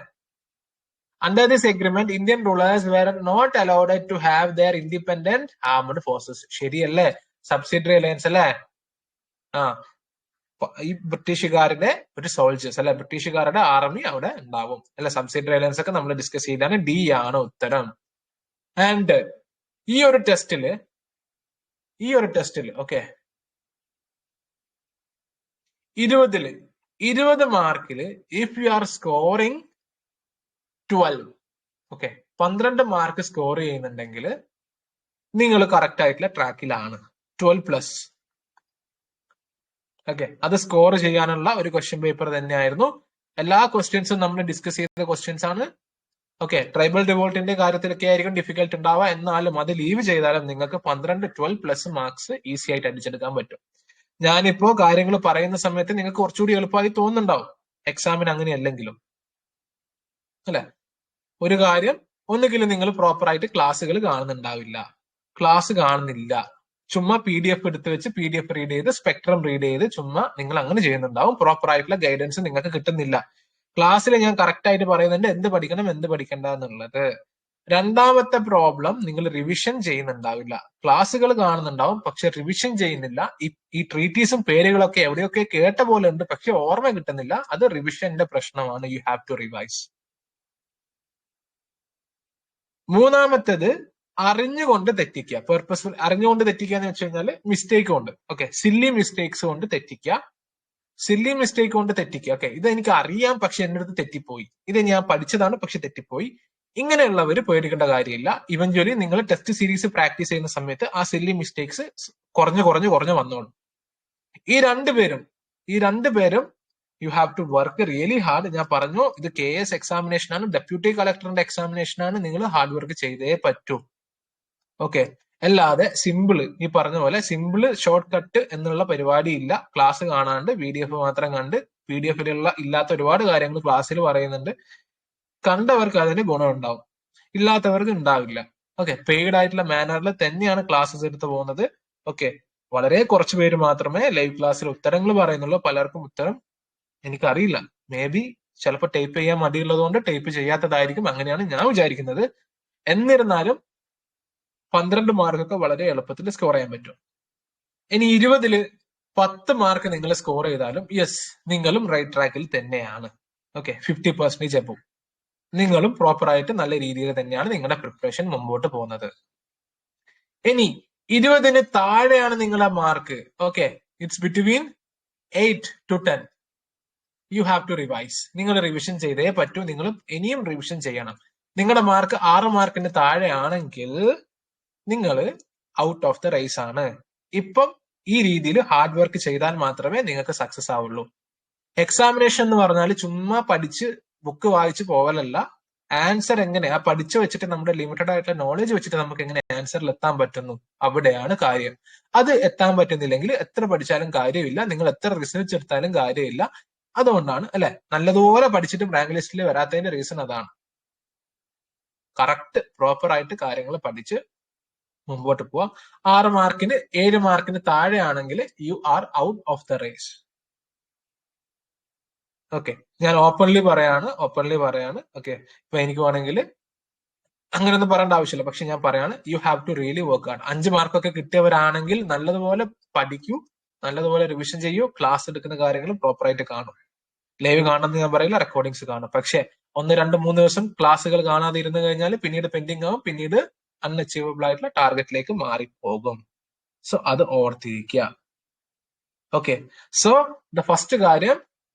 Under this agreement, Indian rulers were not allowed to have their independent armed forces. ശരിയല്ലേ, സബ്സിഡറി അലയൻസ് അല്ലെ. ഈ ബ്രിട്ടീഷുകാരുടെ ഒരു സോൾജേഴ്സ് അല്ലെ, ബ്രിട്ടീഷുകാരുടെ ആർമി അവിടെ ഉണ്ടാവും അല്ലെ. സബ്സിഡറി അലയൻസ് ഒക്കെ നമ്മൾ ഡിസ്കസ് ചെയ്താണ്. ഡി ആണ് ഉത്തരം. ആൻഡ് ഈ ഒരു ടെസ്റ്റില് ഓക്കെ 20 മാർക്കില് if you are scoring 12 okay 12 mark score ചെയ്യുന്നുണ്ടെങ്കിൽ നിങ്ങൾ കറക്റ്റ് ആയിട്ടുള്ള ട്രാക്കിലാണ്. 12+. ഓക്കെ, അത് സ്കോർ ചെയ്യാനുള്ള ഒരു ക്വസ്റ്റ്യൻ പേപ്പർ തന്നെയായിരുന്നു. എല്ലാ ക്വസ്റ്റ്യൻസും നമ്മൾ ഡിസ്കസ് ചെയ്ത ക്വസ്റ്റ്യൻസ് ആണ്. ഓക്കെ, ട്രൈബൽ റിവോൾട്ടിന്റെ കാര്യത്തിലൊക്കെ ആയിരിക്കും ഡിഫിക്കൽട്ട് ഉണ്ടാവുക, എന്നാലും അത് ലീവ് ചെയ്താലും നിങ്ങൾക്ക് 12+ മാർക്സ് ഈസി ആയിട്ട് അടിച്ചെടുക്കാൻ പറ്റും. ഞാനിപ്പോ കാര്യങ്ങൾ പറയുന്ന സമയത്ത് നിങ്ങൾക്ക് കുറച്ചുകൂടി എളുപ്പമായി തോന്നുന്നുണ്ടാവും, എക്സാമിന് അങ്ങനെയല്ലെങ്കിലും അല്ലെ. ഒരു കാര്യം, ഒന്നുകിലും നിങ്ങൾ പ്രോപ്പർ ആയിട്ട് ക്ലാസ്സുകൾ കാണുന്നില്ല, ചുമ്മാ PDF എടുത്ത് വെച്ച് PDF റീഡ് ചെയ്ത് സ്പെക്ട്രം റീഡ് ചെയ്ത് ചുമ്മാ നിങ്ങൾ അങ്ങനെ ചെയ്യുന്നുണ്ടാവും. പ്രോപ്പർ ആയിട്ടുള്ള ഗൈഡൻസ് നിങ്ങൾക്ക് കിട്ടുന്നില്ല. ക്ലാസ്സിൽ ഞാൻ കറക്റ്റ് ആയിട്ട് പറയുന്നുണ്ട് എന്ത് പഠിക്കണം എന്ത് പഠിക്കണ്ട എന്നുള്ളത്. രണ്ടാമത്തെ പ്രോബ്ലം നിങ്ങൾ റിവിഷൻ ചെയ്യുന്നുണ്ടാവില്ല. ക്ലാസ്സുകൾ കാണുന്നുണ്ടാവും, പക്ഷെ റിവിഷൻ ചെയ്യുന്നില്ല. ഈ ട്രീറ്റീസും പേരുകളൊക്കെ എവിടെയൊക്കെ കേട്ട പോലെ ഉണ്ട്, പക്ഷെ ഓർമ്മ കിട്ടുന്നില്ല. അത് റിവിഷന്റെ പ്രശ്നമാണ്. You have to revise. മൂന്നാമത്തേത് അറിഞ്ഞുകൊണ്ട് തെറ്റിക്കുക. പെർപ്പസ്ഫുൾ അറിഞ്ഞുകൊണ്ട് തെറ്റിക്കുക എന്ന് വെച്ച് കഴിഞ്ഞാൽ മിസ്റ്റേക്ക് കൊണ്ട്, ഓക്കെ, സില്ലി മിസ്റ്റേക്സ് കൊണ്ട് തെറ്റിക്കുക. സില്ലി മിസ്റ്റേക്ക് കൊണ്ട് തെറ്റിക്കുക. ഓക്കെ, ഇത് എനിക്ക് അറിയാം പക്ഷെ എന്റെ അടുത്ത് തെറ്റിപ്പോയി, ഇത് ഞാൻ പഠിച്ചതാണ് പക്ഷെ തെറ്റിപ്പോയി. ഇങ്ങനെയുള്ളവർ പേടിക്കേണ്ട കാര്യമില്ല. ഇവഞ്ച്വലി നിങ്ങൾ ടെസ്റ്റ് സീരീസ് പ്രാക്ടീസ് ചെയ്യുന്ന സമയത്ത് ആ സില്ലി മിസ്റ്റേക്സ് കുറഞ്ഞു വന്നോളും. ഈ രണ്ടുപേരും you have to work really hard. ഞാൻ പറഞ്ഞു, ഇത് KS എക്സാമിനേഷൻ ആണ്, ഡെപ്യൂട്ടി കളക്ടറിന്റെ എക്സാമിനേഷൻ ആണ്. നിങ്ങൾ ഹാർഡ് വർക്ക് ചെയ്തേ പറ്റൂ. ഓക്കെ, അല്ലാതെ സിമ്പിള് ഈ പറഞ്ഞ പോലെ സിമ്പിള് ഷോർട്ട് കട്ട് എന്നുള്ള പരിപാടി ഇല്ല. ക്ലാസ് കാണാണ്ട് PDF മാത്രം കണ്ട് PDF-ലുള്ള ഇല്ലാത്ത ഒരുപാട് കാര്യങ്ങൾ ക്ലാസ്സിൽ പറയുന്നുണ്ട്. കണ്ടവർക്ക് അതിന് ഗുണമുണ്ടാവും, ഇല്ലാത്തവർക്ക് ഉണ്ടാവില്ല. ഓക്കെ, പെയ്ഡ് ആയിട്ടുള്ള മാനറിൽ തന്നെയാണ് ക്ലാസ്സസ് എടുത്തു പോകുന്നത്. ഓക്കെ, വളരെ കുറച്ച് പേര് മാത്രമേ ലൈവ് ക്ലാസ്സിൽ ഉത്തരങ്ങൾ പറയുന്നുള്ളൂ. പലർക്കും ഉത്തരം എനിക്കറിയില്ല. മേ ബി ചിലപ്പോൾ ടൈപ്പ് ചെയ്യാൻ മടിയുള്ളത് കൊണ്ട് ടൈപ്പ് ചെയ്യാത്തതായിരിക്കും, അങ്ങനെയാണ് ഞാൻ വിചാരിക്കുന്നത്. എന്നിരുന്നാലും 12 മാർക്കൊക്കെ വളരെ എളുപ്പത്തിൽ സ്കോർ ചെയ്യാൻ പറ്റും. ഇനി 20-ൽ 10 മാർക്ക് നിങ്ങൾ സ്കോർ ചെയ്താലും യെസ്, നിങ്ങളും റൈറ്റ് ട്രാക്കിൽ തന്നെയാണ്. Okay, 50% above. നിങ്ങളും പ്രോപ്പർ ആയിട്ട് നല്ല രീതിയിൽ തന്നെയാണ് നിങ്ങളുടെ പ്രിപ്പറേഷൻ മുമ്പോട്ട് പോകുന്നത്. ഇനി 20-ന് താഴെയാണ് നിങ്ങളുടെ mark. Okay, it's between 8 to 10. You have to revise. നിങ്ങൾ റിവിഷൻ ചെയ്തേ പറ്റൂ. നിങ്ങൾ ഇനിയും റിവിഷൻ ചെയ്യണം. നിങ്ങളുടെ മാർക്ക് 6 മാർക്കിന് താഴെ ആണെങ്കിൽ നിങ്ങൾ ഔട്ട് ഓഫ് ദ റേസ് ആണ്. ഇപ്പം ഈ രീതിയിൽ ഹാർഡ് വർക്ക് ചെയ്താൽ മാത്രമേ നിങ്ങൾക്ക് സക്സസ് ആവുള്ളൂ. എക്സാമിനേഷൻ എന്ന് പറഞ്ഞാൽ ചുമ്മാ പഠിച്ച് ബുക്ക് വായിച്ച് പോവലല്ല. ആൻസർ എങ്ങനെ ആ പഠിച്ചു വെച്ചിട്ട് നമ്മുടെ ലിമിറ്റഡ് ആയിട്ടുള്ള നോളജ് വെച്ചിട്ട് നമുക്ക് എങ്ങനെ ആൻസറിൽ എത്താൻ പറ്റുന്നു, അവിടെയാണ് കാര്യം. അത് എത്താൻ പറ്റുന്നില്ലെങ്കിൽ എത്ര പഠിച്ചാലും കാര്യമില്ല, നിങ്ങൾ എത്ര റിസർച്ച് എടുത്താലും കാര്യമില്ല. അതുകൊണ്ടാണ് അല്ലെ നല്ലതുപോലെ പഠിച്ചിട്ടും റാങ്ക് ലിസ്റ്റിൽ വരാത്തതിന്റെ റീസൺ അതാണ്. കറക്റ്റ് പ്രോപ്പർ ആയിട്ട് കാര്യങ്ങൾ പഠിച്ച് മുമ്പോട്ട് പോവാം. 6 മാർക്കിന് 7 മാർക്കിന് താഴെ ആണെങ്കിൽ you are out of the race. Okay, ഞാൻ ഓപ്പൺലി പറയാണ്. ഓക്കെ, ഇപ്പൊ എനിക്ക് വേണമെങ്കിൽ അങ്ങനെയൊന്നും പറയേണ്ട ആവശ്യമില്ല, പക്ഷെ ഞാൻ പറയാണ്, you have to really work hard. 5 മാർക്കൊക്കെ കിട്ടിയവരാണെങ്കിൽ നല്ലതുപോലെ പഠിക്കൂ, നല്ലതുപോലെ റിവിഷൻ ചെയ്യൂ, ക്ലാസ് എടുക്കുന്ന കാര്യങ്ങൾ പ്രോപ്പർ ആയിട്ട് കാണും. ലൈവ് കാണണമെന്ന് ഞാൻ പറയില്ല, റെക്കോർഡിങ്സ് കാണും. പക്ഷെ 1, 2, 3 ദിവസം ക്ലാസ്സുകൾ കാണാതെ ഇരുന്ന് കഴിഞ്ഞാൽ പിന്നീട് പെൻഡിങ് ആവും, പിന്നീട് അൺഅച്ചീവബിൾ ആയിട്ടുള്ള ടാർഗറ്റിലേക്ക് മാറിപ്പോകും. സോ അത് ഓർത്തിരിക്കുക. ഓക്കെ, സോ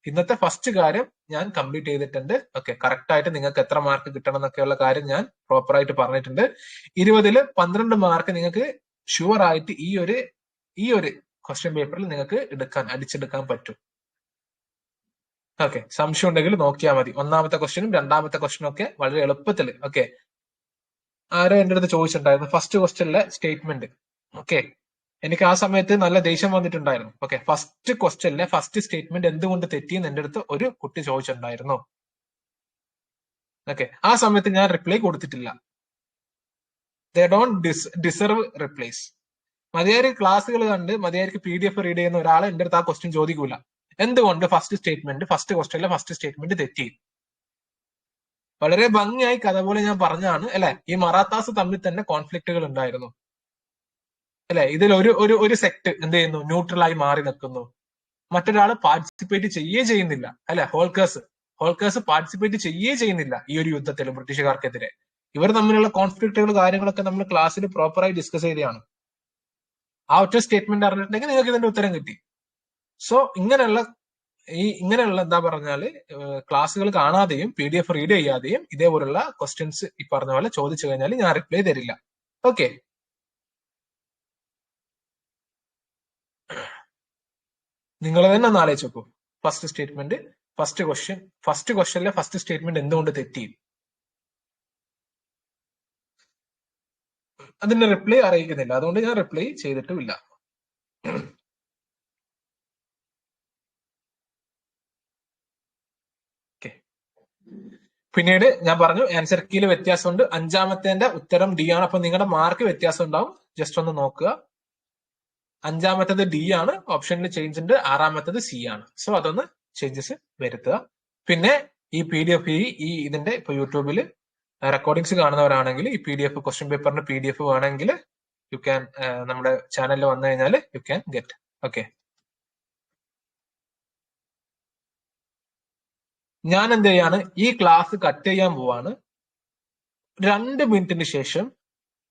ഇന്നത്തെ ഫസ്റ്റ് കാര്യം ഞാൻ കംപ്ലീറ്റ് ചെയ്തിട്ടുണ്ട്. ഓക്കെ, കറക്റ്റ് ആയിട്ട് നിങ്ങൾക്ക് എത്ര മാർക്ക് കിട്ടണം എന്നൊക്കെയുള്ള കാര്യം ഞാൻ പ്രോപ്പർ ആയിട്ട് പറഞ്ഞിട്ടുണ്ട്. 20-ൽ 12 മാർക്ക് നിങ്ങൾക്ക് ഷുവർ ആയിട്ട് ഈ ഒരു ക്വസ്റ്റ്യൻ പേപ്പറിൽ നിങ്ങൾക്ക് അടിച്ചെടുക്കാൻ പറ്റും. ഓക്കെ, സംശയം ഉണ്ടെങ്കിൽ നോക്കിയാൽ മതി. ഒന്നാമത്തെ ക്വസ്റ്റ്യനും രണ്ടാമത്തെ ക്വസ്റ്റ്യനും ഒക്കെ വളരെ എളുപ്പത്തിൽ. ഓക്കെ, ആരോ എന്റെ അടുത്ത് ചോദിച്ചിട്ടുണ്ടായിരുന്നു ഫസ്റ്റ് ക്വസ്റ്റ്യനിലെ സ്റ്റേറ്റ്മെന്റ്. ഓക്കെ, എനിക്ക് ആ സമയത്ത് നല്ല ദേഷ്യം വന്നിട്ടുണ്ടായിരുന്നു. ഓക്കെ, ഫസ്റ്റ് ക്വസ്റ്റ്യനിലെ ഫസ്റ്റ് സ്റ്റേറ്റ്മെന്റ് എന്തുകൊണ്ട് തെറ്റിയെന്ന് എന്റെ അടുത്ത് ഒരു കുട്ടി ചോദിച്ചിട്ടുണ്ടായിരുന്നു. ഓക്കെ, ആ സമയത്ത് ഞാൻ റിപ്ലൈ കൊടുത്തിട്ടില്ല. They don't deserve replies. മതിയായിരിക്കും ക്ലാസ്സുകൾ കണ്ട് മതിയായിരിക്കും PDF റീഡ് ചെയ്യുന്ന ഒരാളെ എന്റെ അടുത്ത് ആ ക്വസ്റ്റ്യൻ ചോദിക്കൂല. എന്തുകൊണ്ട് ഫസ്റ്റ് ക്വസ്റ്റ്യനിലെ ഫസ്റ്റ് സ്റ്റേറ്റ്മെന്റ് തെറ്റി? വളരെ ഭംഗിയായി കഥ പോലെ ഞാൻ പറഞ്ഞാണ് അല്ലെ. ഈ മറാത്താസ് തമ്മിൽ തന്നെ കോൺഫ്ലിക്റ്റുകൾ ഉണ്ടായിരുന്നു അല്ലെ. ഇതിൽ ഒരു സെക്ട് എന്ത് ചെയ്യുന്നു, ന്യൂട്രൽ ആയി മാറി നിൽക്കുന്നു. മറ്റൊരാൾ പാർട്ടിസിപ്പേറ്റ് ചെയ്യുന്നില്ല അല്ലെ. ഹോൾക്കേഴ്സ് പാർട്ടിസിപ്പേറ്റ് ചെയ്യുന്നില്ല ഈ ഒരു യുദ്ധത്തിൽ ബ്രിട്ടീഷുകാർക്കെതിരെ. ഇവർ തമ്മിലുള്ള കോൺഫ്ലിക്റ്റുകൾ കാര്യങ്ങളൊക്കെ നമ്മൾ ക്ലാസ്സിൽ പ്രോപ്പറായി ഡിസ്കസ് ചെയ്തതാണ്. ആ ഒറ്റ സ്റ്റേറ്റ്മെന്റ് അറിഞ്ഞിട്ടുണ്ടെങ്കിൽ നിങ്ങൾക്ക് ഇതിന്റെ ഉത്തരം കിട്ടി. സോ ഇങ്ങനെയുള്ള എന്താ പറഞ്ഞാല് ക്ലാസ്സുകൾ കാണാതെയും PDF റീഡ് ചെയ്യാതെയും ഇതേപോലുള്ള ക്വസ്റ്റ്യൻസ് ഈ പറഞ്ഞ പോലെ ചോദിച്ചു കഴിഞ്ഞാൽ ഞാൻ റിപ്ലൈ തരില്ല. ഓക്കെ, നിങ്ങൾ തന്നെ ഒന്ന് ആലോചിച്ച് നോക്കൂ. ഫസ്റ്റ് ക്വസ്റ്റ്യനിലെ ഫസ്റ്റ് സ്റ്റേറ്റ്മെന്റ് എന്തുകൊണ്ട് തെറ്റി? അതിന്റെ റിപ്ലൈ അറിയിക്കുന്നില്ല, അതുകൊണ്ട് ഞാൻ റിപ്ലൈ ചെയ്തിട്ടുമില്ല. പിന്നീട് ഞാൻ പറഞ്ഞു ആൻസർ കീയിൽ വ്യത്യാസമുണ്ട്. 5ാമത്തെ ഉത്തരം D ആണ്. അപ്പൊ നിങ്ങളുടെ മാർക്ക് വ്യത്യാസം ഉണ്ടാവും. ജസ്റ്റ് ഒന്ന് നോക്കുക. 5ാമത്തേത് D ആണ്, ഓപ്ഷനിൽ ചേഞ്ച് ഉണ്ട്. 6ാമത്തേത് C ആണ്. സോ അതൊന്ന് ചേഞ്ചസ് വരുത്തുക. പിന്നെ ഈ PDF ഇതിന്റെ ഇപ്പൊ യൂട്യൂബിൽ റെക്കോർഡിങ്സ് കാണുന്നവരാണെങ്കിൽ ഈ PDF ക്വസ്റ്റ്യൻ പേപ്പറിന്റെ PDF വേണമെങ്കിൽ യു ക്യാൻ നമ്മുടെ ചാനലിൽ വന്നു കഴിഞ്ഞാൽ യു ക്യാൻ ഗെറ്റ്. ഓക്കെ, ഞാൻ എന്ത് ചെയ്യാണ്, ഈ ക്ലാസ് കട്ട് ചെയ്യാൻ പോവാണ്. 2 മിനിറ്റിന് ശേഷം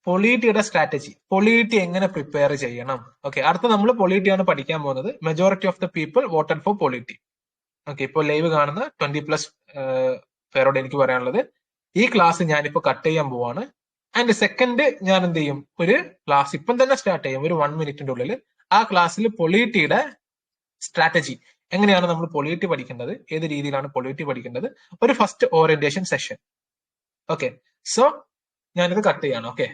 പൊളിറ്റിയുടെ സ്ട്രാറ്റജി, പൊളിറ്റി എങ്ങനെ പ്രിപ്പയർ ചെയ്യണം. ഓക്കെ, അടുത്ത നമ്മൾ പൊളിറ്റിയാണ് പഠിക്കാൻ പോകുന്നത്. Majority of the people voted for polity. Okay, ഇപ്പോൾ ലൈവ് കാണുന്ന 20+ പേരോട് എനിക്ക് പറയാനുള്ളത്, ഈ ക്ലാസ് ഞാനിപ്പോ കട്ട് ചെയ്യാൻ പോവാണ്. ആൻഡ് സെക്കൻഡ് ഞാൻ എന്ത് ചെയ്യും, ഒരു ക്ലാസ് ഇപ്പം തന്നെ സ്റ്റാർട്ട് ചെയ്യും, ഒരു 1 മിനിറ്റിന്റെ ഉള്ളിൽ. ആ ക്ലാസ്സിൽ പൊളിറ്റിയുടെ സ്ട്രാറ്റജി, എങ്ങനെയാണ് നമ്മൾ പൊളിറ്റി പഠിക്കേണ്ടത്, ഏത് രീതിയിലാണ് പൊളിറ്റി പഠിക്കേണ്ടത്, ഒരു first orientation session. Okay, so ഞാനിത് കട്ട് ചെയ്യാണ്. ഓക്കെ.